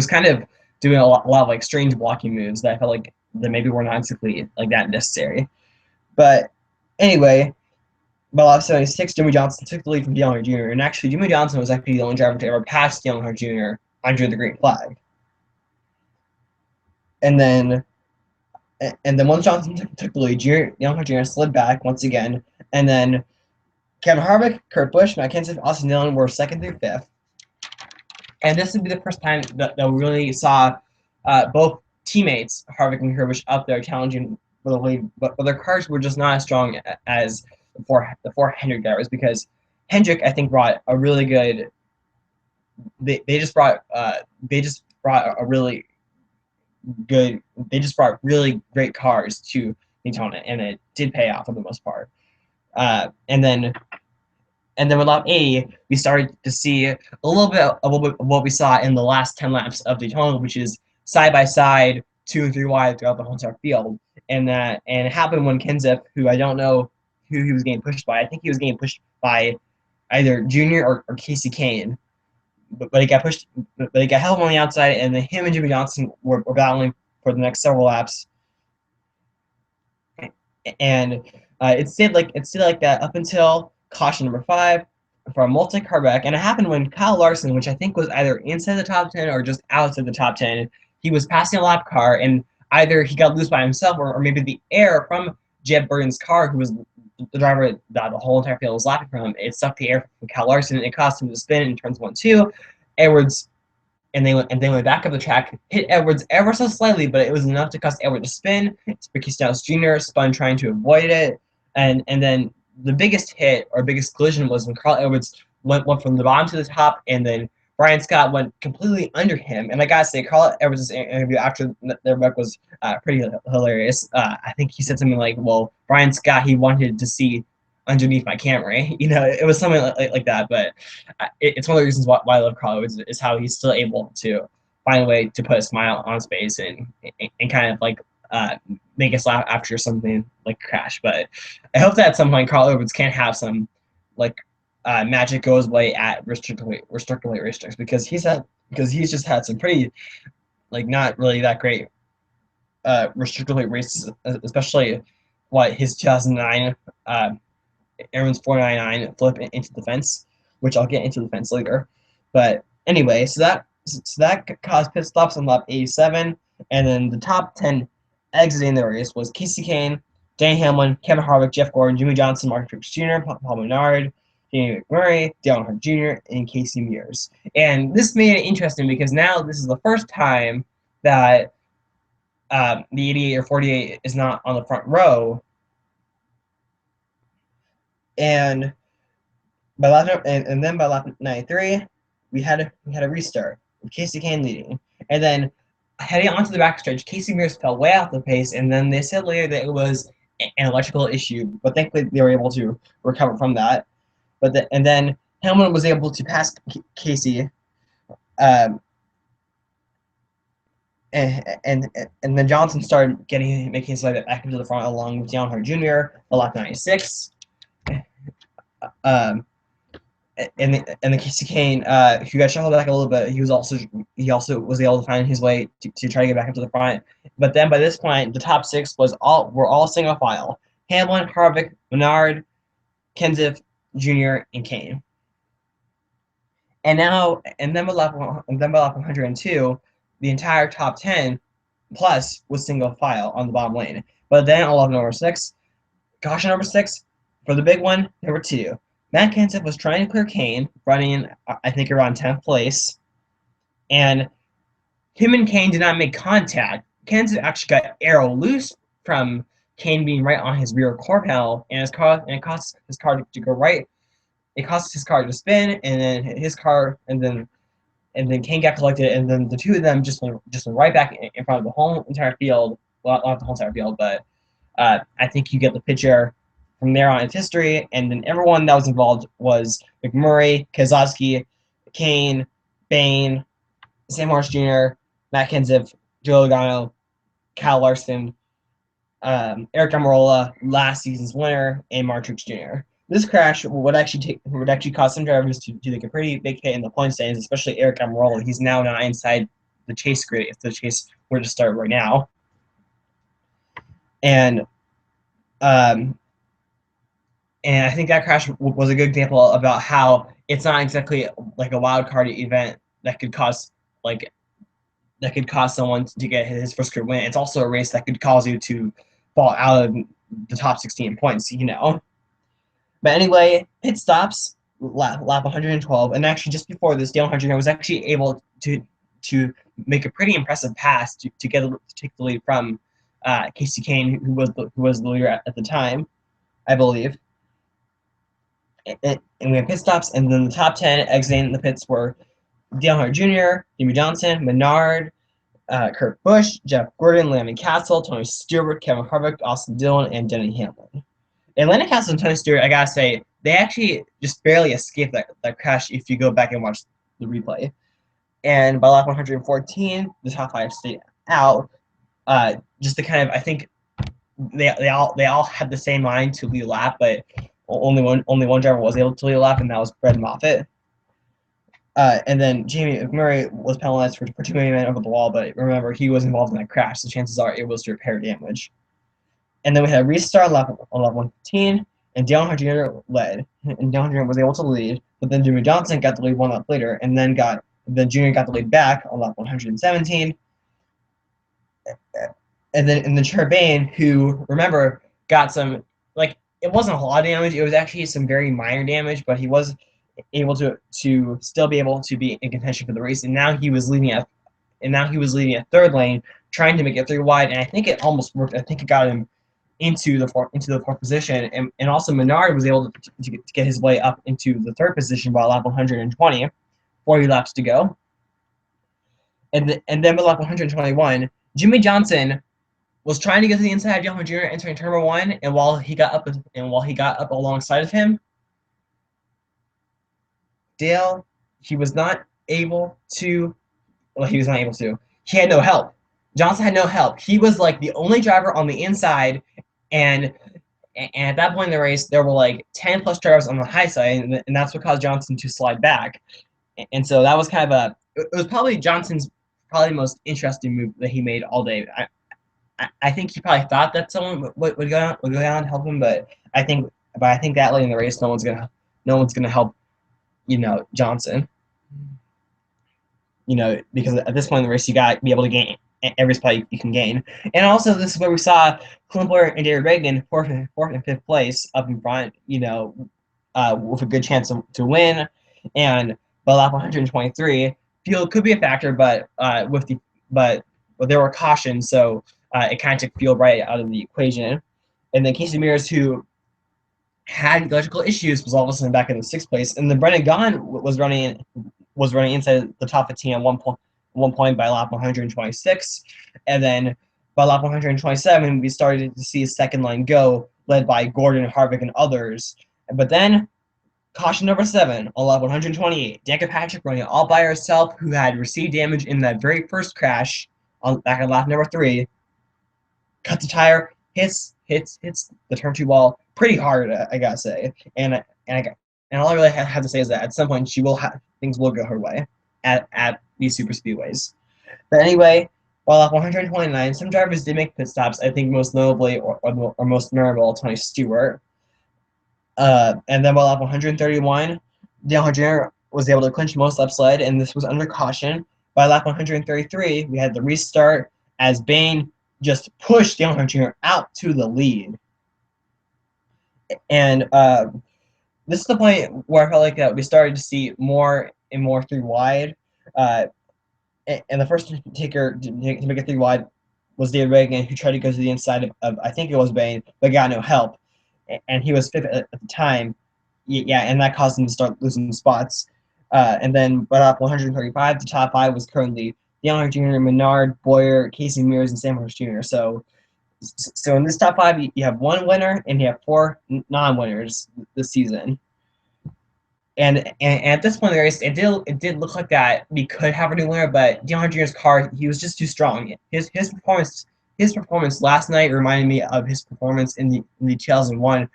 kind of doing a lot of like strange blocking moves that I felt like that maybe were not exactly like that necessary. But anyway, by lap 76, Jimmy Johnson took the lead from Dale Earnhardt Jr. And actually, Jimmy Johnson was actually the only driver to ever pass Dale Earnhardt Jr. under the green flag. And then once Johnson took the lead, Dale Earnhardt Jr. slid back once again. And then Kevin Harvick, Kurt Busch, Matt Kenseth, Austin Dillon were 2nd through 5th. And this would be the first time that we really saw both teammates, Harvick and Kurt Busch, up there challenging for the lead, but their cars were just not as strong as the four Hendrick drivers, because Hendrick, I think, brought a really good. They just brought really great cars to Daytona, and it did pay off for the most part. And then with lap 80, we started to see a little bit of what we saw in the last 10 laps of Daytona, which is side by side, 2 and 3 wide throughout the whole entire field. And it happened when Kenseth, who I don't know who he was getting pushed by. I think he was getting pushed by either Junior or Casey Kane. But he got pushed. But he got held on the outside, and then him and Jimmy Johnson were battling for the next several laps. And it stayed like that up until caution number 5 for a multi-car wreck. And it happened when Kyle Larson, which I think was either inside the top 10 or just outside the top 10, he was passing a lap car, and either he got loose by himself or maybe the air from Jeb Burton's car, who was the driver that the whole entire field was lapping from, it sucked the air from Kyle Larson, and it caused him to spin in turns 1-2. Edwards and they went back up the track, hit Edwards ever so slightly, but it was enough to cause Edwards to spin. Ricky Stenhouse Jr. spun trying to avoid it, and then the biggest hit or biggest collision was when Carl Edwards went from the bottom to the top, and then Brian Scott went completely under him. And I gotta say, Carl Edwards' interview after their wreck was pretty hilarious. I think he said something like, "Well, Brian Scott, he wanted to see underneath my Camry." You know, it was something like that. But it's one of the reasons why I love Carl Edwards is how he's still able to find a way to put a smile on his face and kind of like make us laugh after something like a crash. But I hope that at some point Carl Edwards can have some like magic goes away at restricted weight racetracks, because he's just had some pretty like not really that great restricted weight races, especially his 2009 Aaron's 499 flip into the fence, which I'll get into the fence later. But anyway, so that caused pit stops on lap 87, and then the top 10 exiting the race was Casey Kane, Dan Hamlin, Kevin Harvick, Jeff Gordon, Jimmy Johnson, Mark Truex Jr., Paul Menard, Jamie McMurray, Dale Earnhardt Jr., and Casey Mears. And this made it interesting because now this is the first time that the 88 or 48 is not on the front row. And then by lap 93, we had a restart with Casey Kane leading, and then heading onto the backstretch, Casey Mears fell way off the pace, and then they said later that it was an electrical issue, but thankfully they were able to recover from that. And then Hamilton was able to pass Casey, and then Johnson started making his way back into the front along with Dale Earnhardt Jr. at lap 96. And the Casey Kane, who got shuffled back a little bit, he also was able to find his way to try to get back up to the front. But then by this point, the top six were all single file: Hamlin, Harvick, Menard, Kenseth Jr., and Kane. And then by lap 102, the entire top 10 plus was single file on the bottom lane. But then on lap number 6, caution number 6 for the big one, number 2. Matt Kenseth was trying to clear Kane, running, I think, around 10th place. And him and Kane did not make contact. Kenseth actually got arrow loose from Kane being right on his rear core panel, and it caused his car to go right. It caused his car to spin, and then his car, and then Kane got collected, and then the two of them just went right back in front of the whole entire field. Well, not the whole entire field, but I think you get the picture. From there on, it's history, and then everyone that was involved was McMurray, Keselowski, Kane, Bain, Sam Morris Jr., Matt Kenseth, Joe Logano, Kyle Larson, Eric Almirola, last season's winner, and Mark Truex Jr. This crash would actually cause some drivers to take a pretty big hit in the point standings, especially Eric Almirola. He's now not inside the chase grid if the chase were to start right now. And I think that crash was a good example about how it's not exactly like a wild card event that could cause someone to get his first career win. It's also a race that could cause you to fall out of the top 16 points, you know. But anyway, pit stops, lap 112, and actually just before this, Dale Earnhardt Jr. was actually able to make a pretty impressive pass to take the lead from Casey Kane, who was the leader at the time, I believe. And we had pit stops, and then the top 10 exiting the pits were Dale Earnhardt Jr., Jimmy Johnson, Menard, Kurt Busch, Jeff Gordon, Landon Castle, Tony Stewart, Kevin Harvick, Austin Dillon, and Denny Hamlin. And Landon Castle and Tony Stewart, I gotta say, they actually just barely escaped that crash if you go back and watch the replay. And by lap 114, the top 5 stayed out. Just to kind of, I think they all had the same line to lead a lap, but only one driver was able to lead a lap, and that was Brad Moffitt. And then Jamie McMurray was penalized for too many men over the wall, but remember, he was involved in that crash, so chances are it was to repair damage. And then we had a restart on lap 115, and Dale Earnhardt Jr. led, and Dale Earnhardt Jr. was able to lead, but then Jimmy Johnson got the lead 1 lap later, and then Jr. got the lead back on lap 117. And then Trey Bain, who, remember, got some, like, it wasn't a whole lot of damage. It was actually some very minor damage, but he was able to still be able to be in contention for the race. And now he was leading at third lane, trying to make it 3 wide, and I think it almost worked. I think it got him into the fourth position, and also Menard was able to get his way up into the third position by lap 120, 40 laps to go, and then by lap 121, Jimmy Johnson was trying to get to the inside of Dale Jr. entering turn 1, and while he got up alongside of him, Dale, he was not able to. Well, he was not able to. He had no help. Johnson had no help. He was like the only driver on the inside, and at that point in the race, there were like 10 plus drivers on the high side, and that's what caused Johnson to slide back. And so that was kind of it was probably Johnson's probably most interesting move that he made all day. I think he probably thought that someone would go down and help him, but I think that late in the race, no one's gonna help, Johnson. Because at this point in the race, you got to be able to gain every spot you can gain. And also, this is where we saw Clint Boyer and David Reagan, fourth and fifth place up in front, with a good chance to win. And by lap 123, fuel could be a factor, but there were cautions, so it kind of took fuel right out of the equation. And then Casey Mears, who had electrical issues, was all of a sudden back in the sixth place. And then Brendan Gaughan was running inside the top 15 at one point by lap 126, and then by lap 127 we started to see a second line go, led by Gordon, Harvick, and others. But then caution number 7 on lap 128, Danica Patrick running all by herself, who had received damage in that very first crash back on lap number 3, cut the tire, hits the turn 2 wall pretty hard, I gotta say. And all I really have to say is that at some point things will go her way at these super speedways. But anyway, while at 129, some drivers did make pit stops. I think most notably or most memorable, Tony Stewart. And then while at 131, Dale Jr. was able to clinch most lap sled, and this was under caution. By lap 133, we had the restart as Bain just pushed Dale Jr. out to the lead. And this is the point where I felt like we started to see more and more 3 wide. And the first taker to make it 3 wide was David Reagan, who tried to go to the inside of I think it was Bain, but got no help. And he was 5th at the time. Yeah, and that caused him to start losing spots. And then by lap 135, the top 5 was currently Dale Jr., Menard, Boyer, Casey Mears, and Sam Horse Jr. So in this top 5, you have 1 winner and you have 4 non-winners this season. And at this point in the race, it did look like that we could have a new winner, but Dale Jr.'s car, he was just too strong. His performance last night reminded me of his performance in the 2001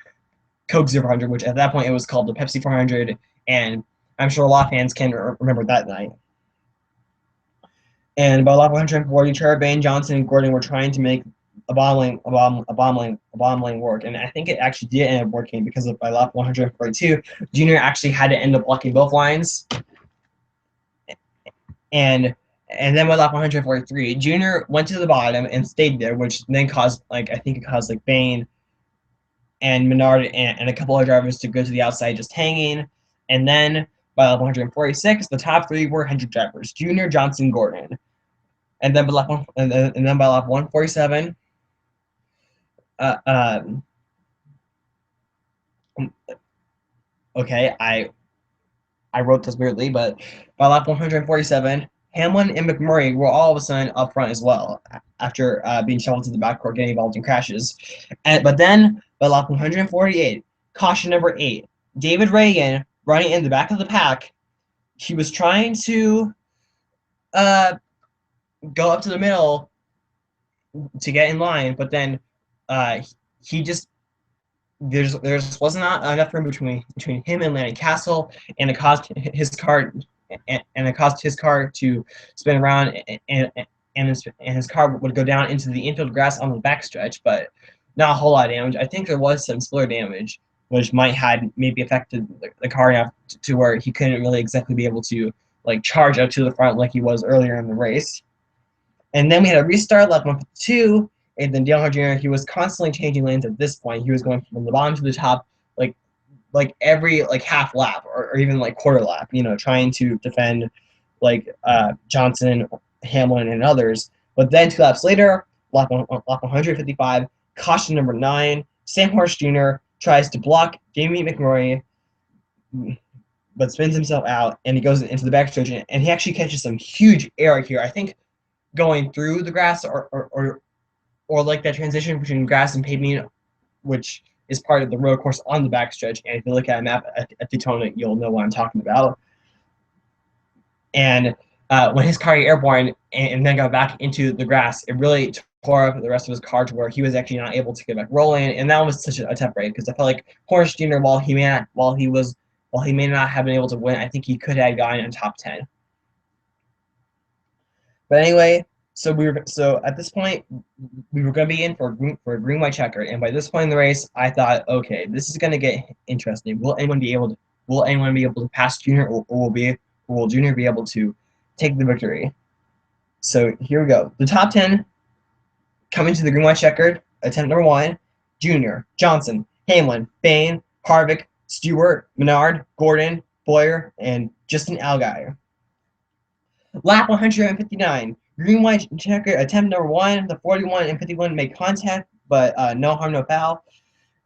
Coke 0 which at that point it was called the Pepsi 400, and I'm sure a lot of fans can remember that night. And by lap 140, Trevor, Bain, Johnson, and Gordon were trying to make a bomb lane work, and I think it actually did end up working, because by lap 142, Junior actually had to end up blocking both lines, and then by lap 143, Junior went to the bottom and stayed there, which then caused Bain and Menard and a couple of drivers to go to the outside just hanging, and then by lap 146, the top 3 were Hendrick drivers: Junior, Johnson, Gordon, and then by lap 147. Okay, I wrote this weirdly, but by lap 147, Hamlin and McMurray were all of a sudden up front as well, after being shuffled to the backcourt, getting involved in crashes. But then by lap 148, caution number 8, David Reagan running in the back of the pack. He was trying to go up to the middle to get in line, but then he just there's wasn't enough room between him and Landon Castle, and it caused his car to spin around, and his car would go down into the infield grass on the backstretch, but not a whole lot of damage. I think there was some spiller damage, which might had maybe affected the car enough to where he couldn't really exactly be able to charge up to the front like he was earlier in the race. And then we had a restart, lap 152, And then Dale Earnhardt Jr., he was constantly changing lanes at this point. He was going from the bottom to the top, every half lap or even quarter lap, trying to defend Johnson, Hamlin, and others. But then 2 laps later, lap 155, caution number 9, Sam Horse Jr. tries to block Jamie McMurray, but spins himself out, and he goes into the backstretch, and he actually catches some huge air here. I think going through the grass or that transition between grass and pavement, which is part of the road course on the backstretch. And if you look at a map at Daytona, you'll know what I'm talking about. And when his car got airborne and then got back into the grass, it really tore up the rest of his car to where he was actually not able to get back rolling. And that was such a tough race because I felt like Horse Jr., while he may not have been able to win, I think he could have gotten in top 10. But anyway, so at this point we were going to be in for a green white checker, and by this point in the race, I thought, okay, this is going to get interesting. Will anyone be able to pass Junior, or will Junior be able to take the victory? So here we go. The top 10 coming to the green white checkered. Attempt number 1: Junior, Johnson, Hamlin, Bain, Harvick, Stewart, Menard, Gordon, Boyer, and Justin Allgaier. Lap 159. Green white checker attempt number 1. The 41 and 51 make contact, but no harm, no foul.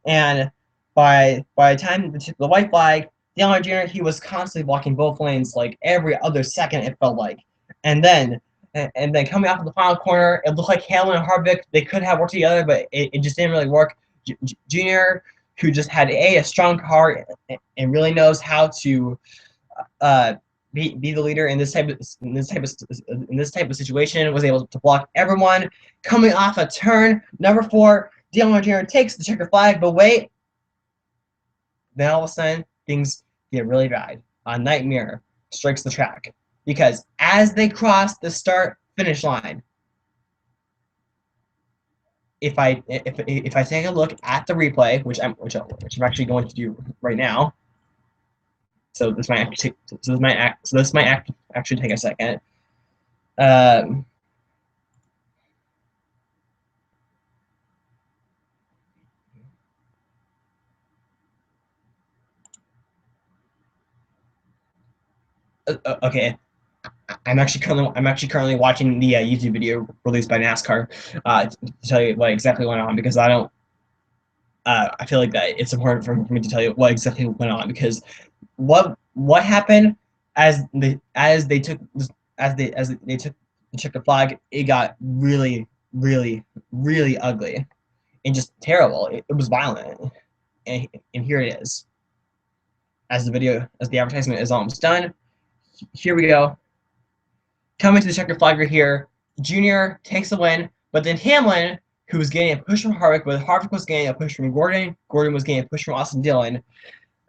And by the time they took the white flag, Dale Earnhardt Jr., he was constantly blocking both lanes every other second, it felt like. And then coming off of the final corner, it looked like Hamlin and Harvick, they could have worked together, but it just didn't really work. Junior, who just had a strong car and really knows how to be the leader in this type of situation, was able to block everyone. Coming off a turn number 4, Dale Earnhardt Jr. takes the checker flag, but wait, then all of a sudden things get really bad. A nightmare strikes the track because as they cross the start-finish line, if I take a look at the replay, which I'm actually going to do right now. So this might actually take a second. Okay, I'm actually currently watching the YouTube video released by NASCAR to tell you what exactly went on, because I don't. I feel like that it's important for me to tell you what exactly went on, because what happened as they took the checker flag, it got really, really, really ugly and just terrible. It was violent, and here it is. As the advertisement is almost done, here we go. Coming to the checker flag right here, Junior takes the win, but then Hamlin, who was getting a push from Harvick, but Harvick was getting a push from Gordon. Gordon was getting a push from Austin Dillon.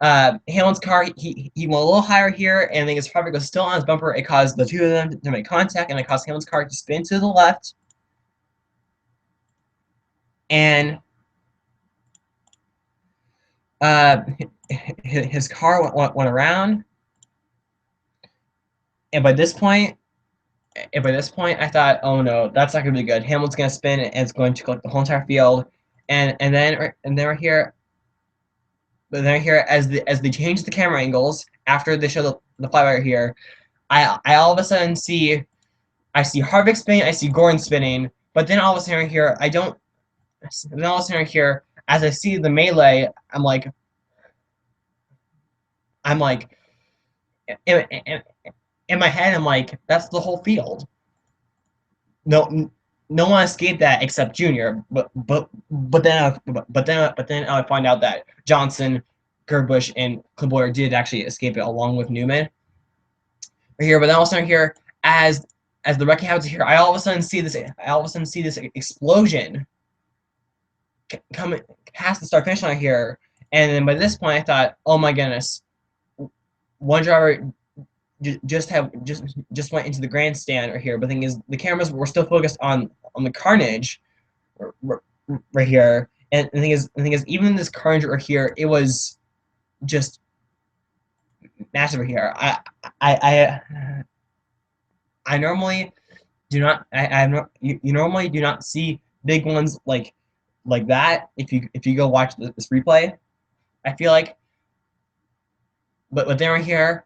Hamlin's car, he went a little higher here, and I think as Harvick was still on his bumper, it caused the two of them to make contact, and it caused Hamlin's car to spin to the left. And his car went around. And by this point, I thought, oh no, that's not gonna be good. Hamlin's gonna spin, and it's going to collect the whole entire field. And then right here, as they change the camera angles after they show the flyby here, I all of a sudden see Harvick spinning, I see Gordon spinning, but then all of a sudden here as I see the melee, I'm like in my head, I'm like, that's the whole field. No one escaped that except Junior. But then I find out that Johnson, Gerbush, and Boyer did actually escape it along with Newman. Right here, but then all of a sudden here, as the wreck happens here, I all of a sudden see this explosion coming past the start finish line here, and then by this point I thought, oh my goodness, one driver just went into the grandstand right here. But the thing is, the cameras were still focused on the carnage right here. And the thing is, even this carnage right here, it was just massive right here. I normally do not. You normally do not see big ones like that. If you go watch this replay, I feel like, but then right here,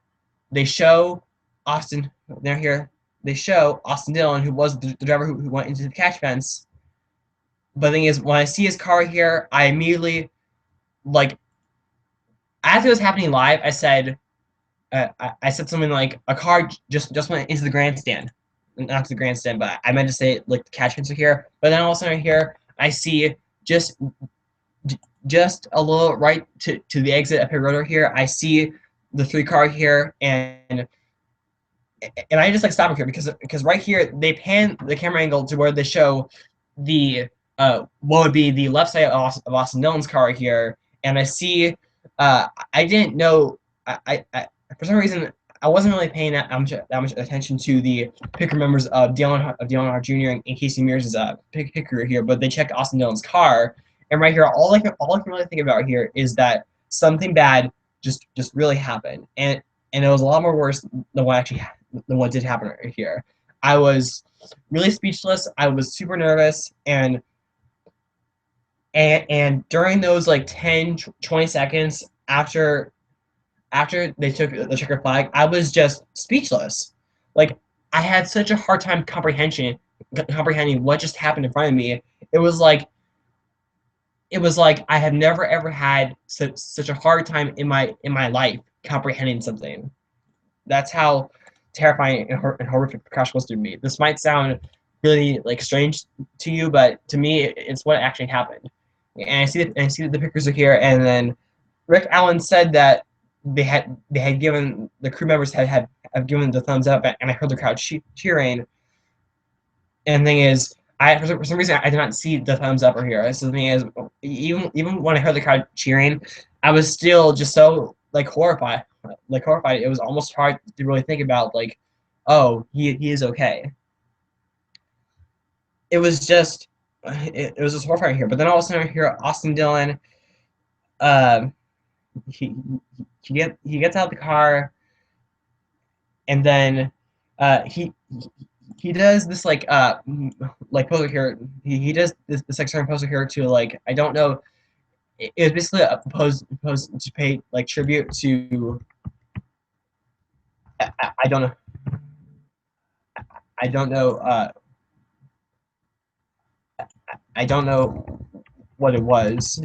they show Austin. They're here. They show Austin Dillon, who was the driver who went into the catch fence. But the thing is, when I see his car here, I immediately, like, as it was happening live, I said something like, a car just went into the grandstand, not to the grandstand, but I meant to say like the catch fence are here. But then all of a sudden here, I see just just a little right to the exit of pit road here. I see the 3 car here, and I just like stopping here because right here they pan the camera angle to where they show the what would be the left side of Austin Dillon's car here, and I see I didn't know I for some reason I wasn't really paying that much attention to the picker members of Dale Earnhardt Jr. and Casey Mears' picker here, but they checked Austin Dillon's car, and right here all I can really think about here is that something bad just really happened, and it was a lot more worse than what did happen right here. I was really speechless. I was super nervous, and during those like 10 20 seconds after they took the checker flag, I was just speechless. Like, I had such a hard time comprehending what just happened in front of me. It was like I have never ever had such a hard time in my life comprehending something. That's how terrifying and horrific the crash was to me. This might sound really like strange to you, but to me, it's what actually happened. And I see that the pictures are here, and then Rick Allen said that they had given the crew members have given the thumbs up, and I heard the crowd cheering. And the thing is, for some reason I did not see the thumbs up or here. So the thing is, even when I heard the crowd cheering, I was still just so like horrified. It was almost hard to really think about like, oh, he is okay. It was just horrifying here. But then all of a sudden here, Austin Dillon, um, he gets out of the car, and then he does this like poster here. He does this like certain poster here to like, I don't know. It was basically a supposed to pay like tribute to I don't know. I don't know. I don't know what it was.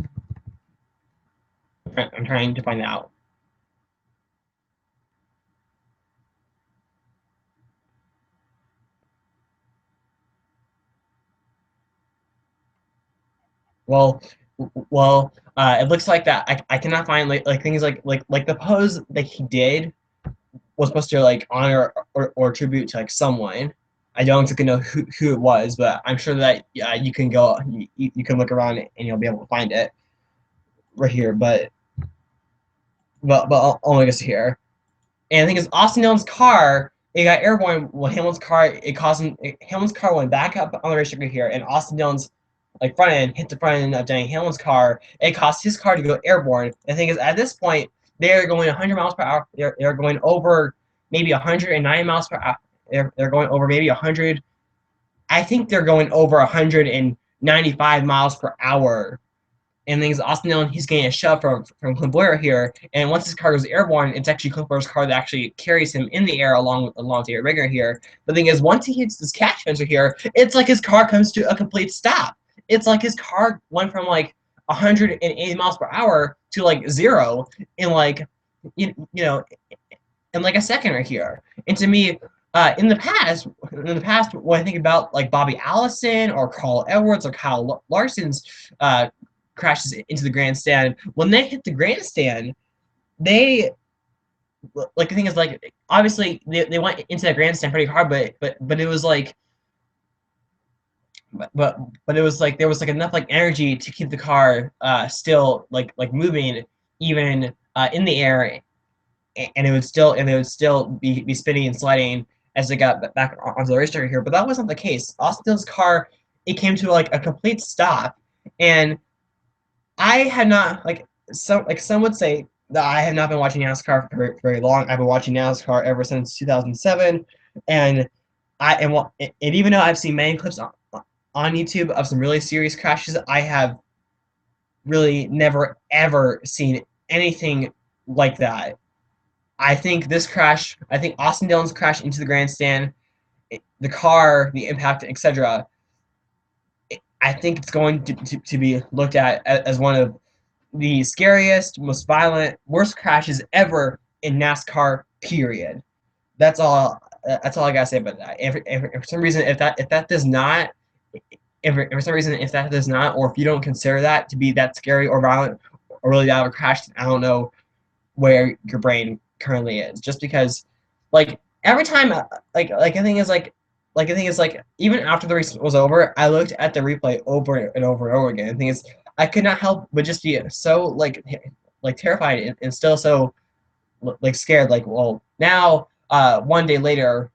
I'm trying to find out. Well, it looks like that I cannot find like things like the pose that he did was supposed to like honor or tribute to like someone. I don't exactly know who it was, but I'm sure that you can go you can look around and you'll be able to find it right here. But I'll get to here. And the thing is, Austin Dillon's car, it got airborne when Hamlin's car went back up on the racetrack here, and Austin Dillon's like front end hit the front end of Danny Hamlin's car. It caused his car to go airborne. The thing is, at this point, they're going 100 miles per hour. They're going over maybe 109 miles per hour. They're going over maybe 100. I think they're going over 195 miles per hour. And things Austin Dillon, he's getting a shove from Clint Bowyer here. And once his car goes airborne, it's actually Clint Bowyer's car that actually carries him in the air along with the rigger here. The thing is, once he hits this catch fence here, it's like his car comes to a complete stop. It's like his car went from like 180 miles per hour to like 0 in like you know in like a second right here. And to me, in the past, when I think about like Bobby Allison or Carl Edwards or Kyle Larson's crashes into the grandstand, when they hit the grandstand, they like the thing is like obviously they went into that grandstand pretty hard, but it was like but it was like there was like enough like energy to keep the car still like moving even in the air, and it would still be spinning and sliding as they got back onto the racetrack here. But that wasn't the case. Austin's car, it came to like a complete stop, and I had not some would say that I have not been watching NASCAR for very long. I've been watching NASCAR ever since 2007, and even though I've seen many clips on YouTube of some really serious crashes. I have really never ever seen anything like that. I think this crash, I think Austin Dillon's crash into the grandstand, the car, the impact, etc. I think it's going to be looked at as one of the scariest, most violent, worst crashes ever in NASCAR. Period. That's all. That's all I gotta say about that. If for some reason, if that does not, if for some reason if that does not, or if you don't consider that to be that scary or violent or really bad of a crash, I don't know where your brain currently is. Just because, like every time, like the thing is the thing is even after the race was over, I looked at the replay over and over and over again. The thing is, I could not help but just be so like terrified and still so like scared. Like, well, now one day later,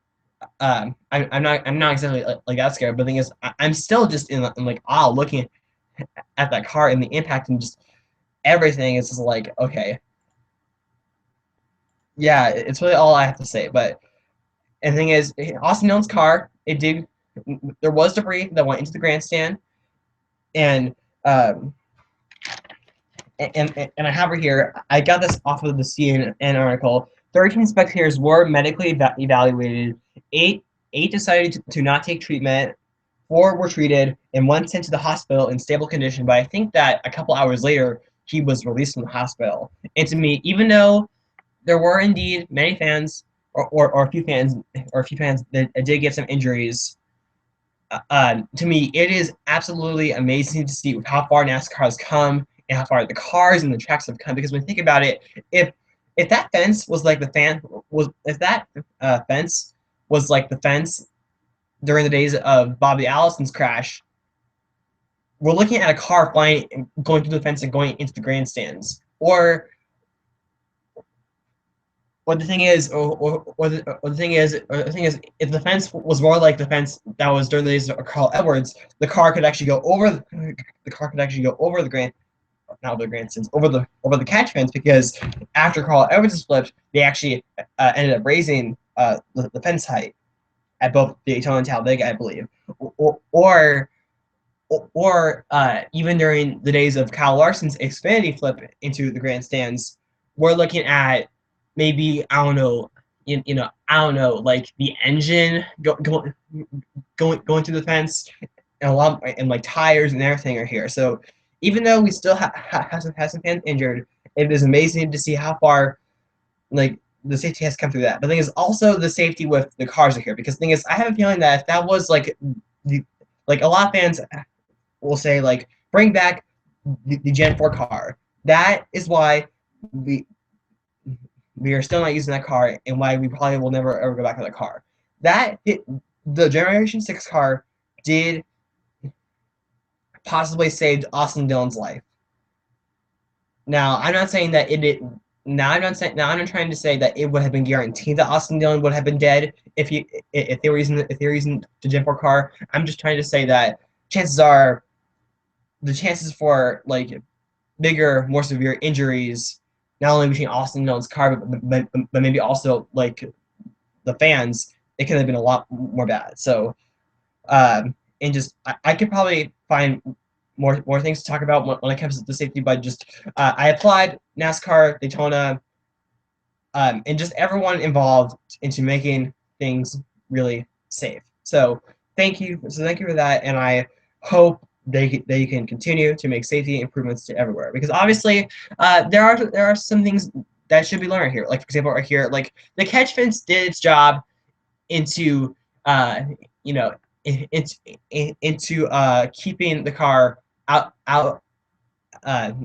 I'm not exactly like that scared. But the thing is, I'm still just in like awe looking at that car and the impact and just everything. Is just like, okay, yeah, it's really all I have to say. But and the thing is, Austin Dillon's car, it did. There was debris that went into the grandstand, and um, and I have her here. I got this off of the CNN article. 13 spectators were medically evaluated. Eight eight decided to not take treatment. Four were treated, and one sent to the hospital in stable condition. But I think that a couple hours later, he was released from the hospital. And to me, even though there were indeed many fans, or a few fans, that did get some injuries, to me, it is absolutely amazing to see how far NASCAR has come and how far the cars and the tracks have come. Because when you think about it, if that fence was like the fan was, if that fence was like the fence during the days of Bobby Allison's crash, we're looking at a car flying, going through the fence and going into the grandstands. Or the thing is, the thing is, if the fence was more like the fence that was during the days of Carl Edwards, the car could actually go over the car could actually go over the grand, not over the grandstands, over the catch fence, because after Carl Edwards flipped, they actually ended up raising the fence height at both Daytona and Talladega, I believe, or even during the days of Kyle Larson's Xfinity flip into the grandstands, we're looking at maybe I don't know, I don't know, like the engine going through the fence, and a lot and like tires and everything are here. So even though we still have some fans injured, it is amazing to see how far like the safety has come through that. But the thing is also the safety with the cars are here, because the thing is I have a feeling that if that was like like a lot of fans will say like bring back the Gen 4 car. That is why we we are still not using that car, and why we probably will never ever go back to that car. The Generation 6 car did possibly saved Austin Dillon's life. Now, I'm not saying that it did. Now, I'm not trying to say that it would have been guaranteed that Austin Dillon would have been dead if they were using the Gen 4 car. I'm just trying to say that chances are the chances for like bigger, more severe injuries, not only between Austin Dillon's car, but maybe also like the fans, it could have been a lot more bad. So, and just I could probably find more things to talk about when it comes to safety, but just I applied NASCAR, Daytona, and just everyone involved into making things really safe. So thank you. So thank you for that, and I hope they can continue to make safety improvements to everywhere, because obviously there are some things that should be learned here. Like for example, right here, like the catch fence did its job into you know into keeping the car out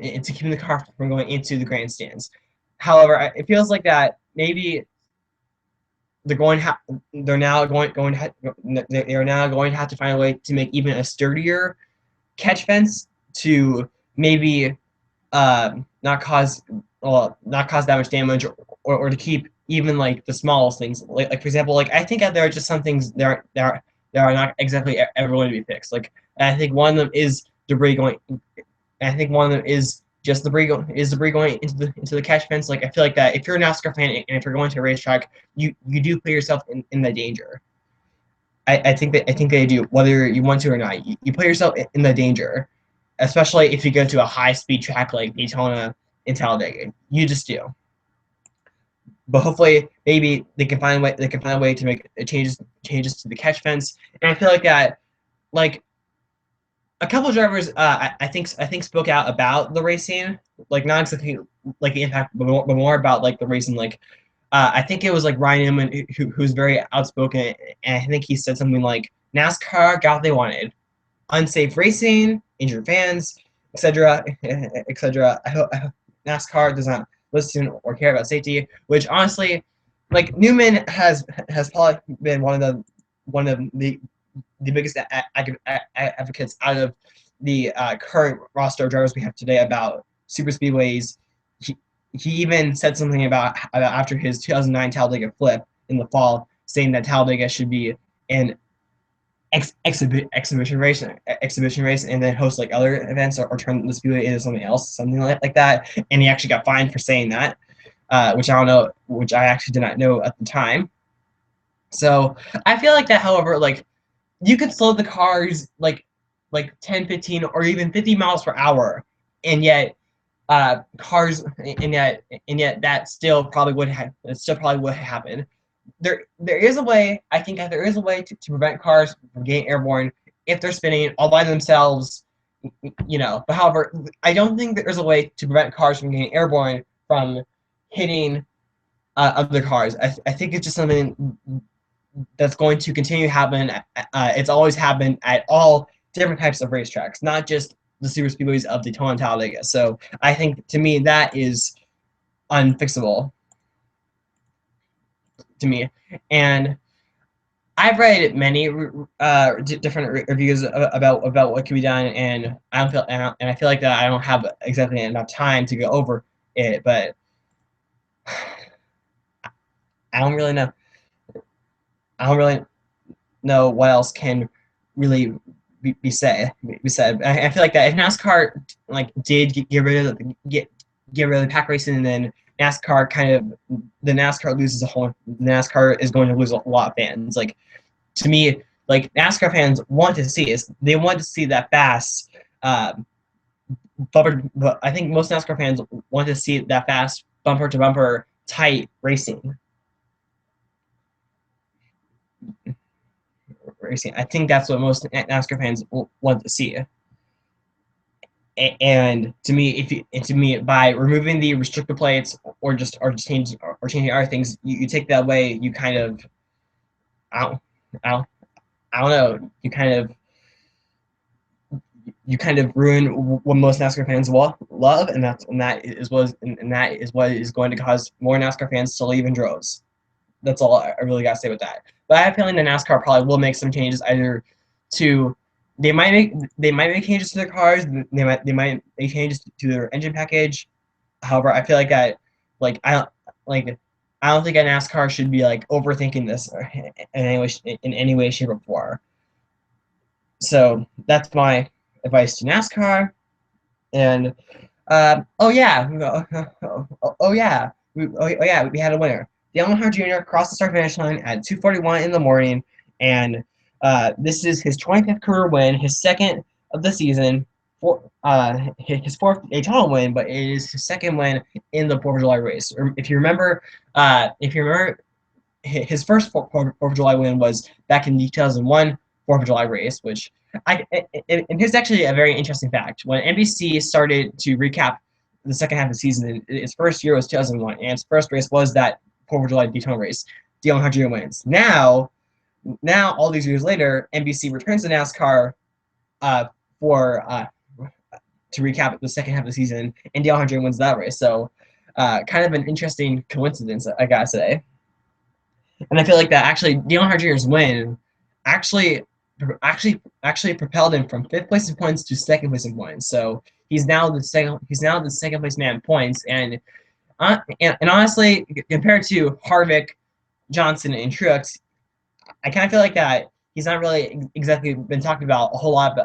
into keeping the car from going into the grandstands. However, it feels like that maybe they're going they're now they are now going to have to find a way to make even a sturdier catch fence to maybe not cause that much damage, or to keep even like the smallest things, like for example, like I think that there are just some things there are not exactly ever going to be fixed. Like I think one of them is debris going. I think one of them is just debris going into the catch fence. Like I feel like that if you're a NASCAR fan and if you're going to a racetrack, you do put yourself in that danger. I think they do, whether you want to or not. You put yourself in the danger, especially if you go to a high speed track like Daytona and Talladega. You just do. But hopefully, maybe they can find a way. They can find a way to make changes to the catch fence. And I feel like that, like a couple of drivers, I think spoke out about the racing, like not exactly like the impact, but more about like the racing. Like I think it was like Ryan Newman who's very outspoken, and I think he said something like NASCAR got what they wanted: unsafe racing, injured fans, etc., etc. I hope NASCAR does not listen or care about safety. Which honestly, like Newman has probably been one of the biggest advocates out of the current roster of drivers we have today about super speedways. He, he even said something about after his 2009 Talladega flip in the fall, saying that Talladega should be an exhibition race, and then host like other events, or turn the speedway into something else, something like that. And he actually got fined for saying that, which I don't know, which I actually did not know at the time. So I feel like that, however, like you could slow the cars like 10, 15, or even 50 miles per hour, and yet cars and yet that still probably would have happened. There is a way. I think that there is a way to prevent cars from getting airborne if they're spinning all by themselves, you know. But however, I don't think there's a way to prevent cars from getting airborne from hitting other cars. I think it's just something that's going to continue to happen. It's always happened at all different types of racetracks, not just the super speedways of Daytona and Talladega. So I think, to me, that is unfixable to me. And I've read many different reviews about what can be done, and I feel like that I don't have exactly enough time to go over it, but I don't really know. I don't really know what else can really be said. I feel like that if NASCAR like did get rid of get rid of the pack racing, and then NASCAR loses a whole. NASCAR is going to lose a lot of fans. Like, to me, like NASCAR fans want to see is they want to see that fast. Bumper, but I think most NASCAR fans want to see that fast bumper to bumper tight racing. I think that's what most NASCAR fans want to see. And to me, by removing the restrictor plates, or changing other things, you take that away. You kind of, I don't, I don't, I don't know. You kind of ruin what most NASCAR fans love, and that is what is going to cause more NASCAR fans to leave in droves. That's all I really got to say with that. But I have a feeling that NASCAR probably will make some changes, either to they might make changes to their cars. They might make changes to their engine package. However, I feel like I don't think a NASCAR should be like overthinking this in any way, shape, or form. So that's my advice to NASCAR. And oh yeah, oh yeah, we had a winner. Dale Earnhardt Jr. crossed the start finish line at 2:41 in the morning, and this is his 25th career win, his second of the season, his fourth Daytona win, but it is his second win in the 4th of July race. If you remember, his first 4th of July win was back in the 2001 4th of July race, which and here's actually a very interesting fact. When NBC started to recap the second half of the season, its first year was 2001, and its first race was that 4th of July Daytona race. Dale Earnhardt Jr. wins. Now, all these years later, NBC returns to NASCAR for to recap the second half of the season, and Dale Earnhardt Jr. wins that race. So, kind of an interesting coincidence, I gotta say. And I feel like that actually Dale Earnhardt Jr.'s win actually propelled him from 5th place in points to 2nd place in points. So he's now the second place man in points. And honestly, compared to Harvick, Johnson, and Truex, I kind of feel like that he's not really exactly been talked about a whole lot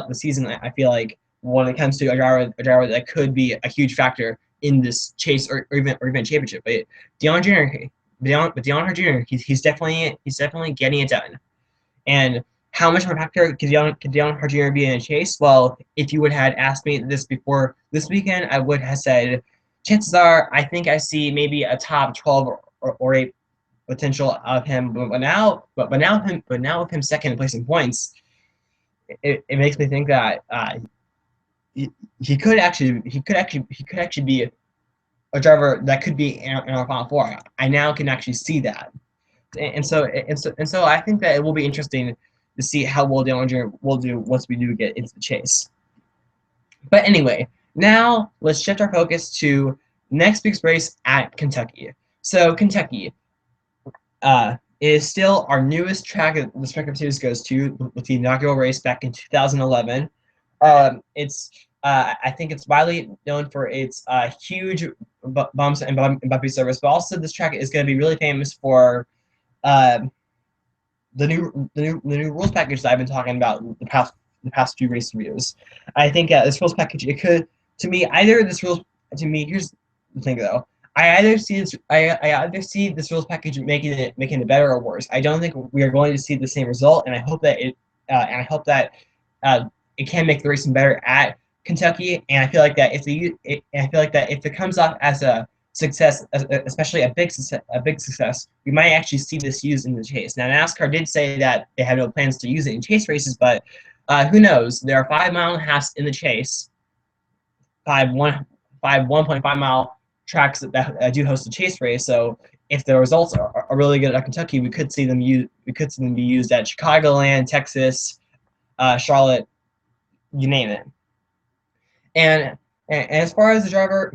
this season. I feel like when it comes to a driver that could be a huge factor in this chase or even championship. But Dale Earnhardt Jr. He's definitely getting it done. And how much of a factor could Dale Earnhardt Jr. be in a chase? Well, if you would have asked me this before this weekend, I would have said, chances are, I think I see maybe a top 12 or 8 potential of him. But now with him second place in points, it makes me think that he could actually be a driver that could be in our Final Four. I now can actually see that, and so I think that it will be interesting to see how well Dale Jr. will do once we do get into the chase. But anyway, now let's shift our focus to next week's race at Kentucky. So Kentucky is still our newest track that the Spectrum Series goes to, with the inaugural race back in 2011. I think it's widely known for its huge bumps and bumpy surface, but also this track is going to be really famous for the new rules package that I've been talking about the past few race reviews. I think this rules package, it could, to me, either this rules to me. Here's the thing though. I either see this rules package making it better or worse. I don't think we are going to see the same result, and I hope that it can make the racing better at Kentucky. And I feel like that if it comes off as a success, especially a big success, we might actually see this used in the chase. Now, NASCAR did say that they have no plans to use it in chase races, but who knows? There are 5 mile and a half in the chase, 1.5 mile tracks that do host a chase race. So if the results are really good at Kentucky, we could see them be used at Chicagoland, Texas, Charlotte, you name it. And as far as the driver,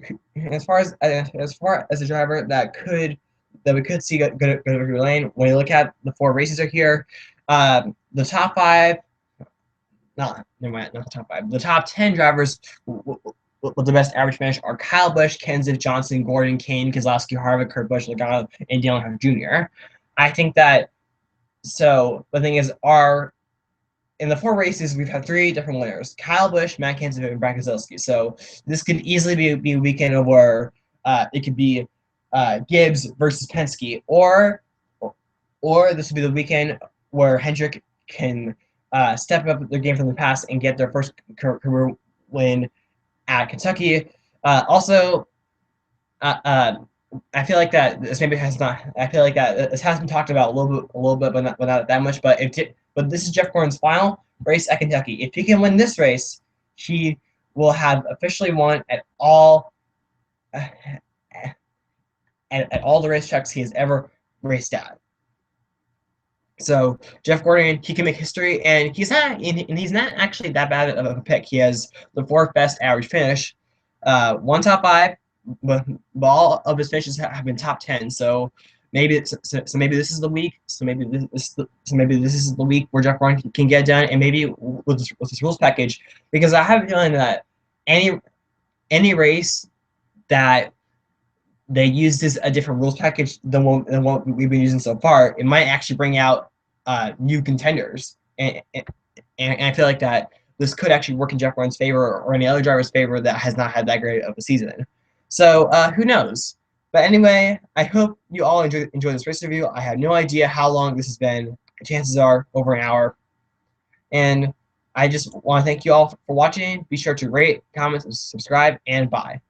as far as the driver that we could see go over lane, when you look at the 4 races are here, the top 5, not the top 5, the top 10 drivers with the best average finish are Kyle Busch, Kenseth, Johnson, Gordon, Kane, Keselowski, Harvick, Kurt Busch, Logano, and Dale Earnhardt Jr. I think that, so the thing is, in the 4 races, we've had 3 different winners: Kyle Busch, Matt Kenseth, and Brad Keselowski. So this could easily be a weekend where it could be Gibbs versus Penske, or this would be the weekend where Hendrick can step up their game from the past and get their first career win at Kentucky. Also, I feel like that this maybe has not. I feel like that this has been talked about a little bit, but not that much. But this is Jeff Gordon's final race at Kentucky. If he can win this race, he will have officially won at all the racetracks he has ever raced at. So Jeff Gordon, he can make history, and he's not actually that bad of a pick. He has the 4th best average finish, 1 top 5, but all of his finishes have been top 10. So maybe this is the week. So maybe this is the week where Jeff Gordon can get done, and maybe with this rules package, because I have a feeling that any race that they use a different rules package than what we've been using so far, it might actually bring out new contenders, and I feel like that this could actually work in Jeff Gordon's favor or any other driver's favor that has not had that great of a season. So who knows? But anyway, I hope you all enjoy this race review. I have no idea how long this has been. Chances are over an hour. And I just want to thank you all for watching. Be sure to rate, comment, subscribe, and bye.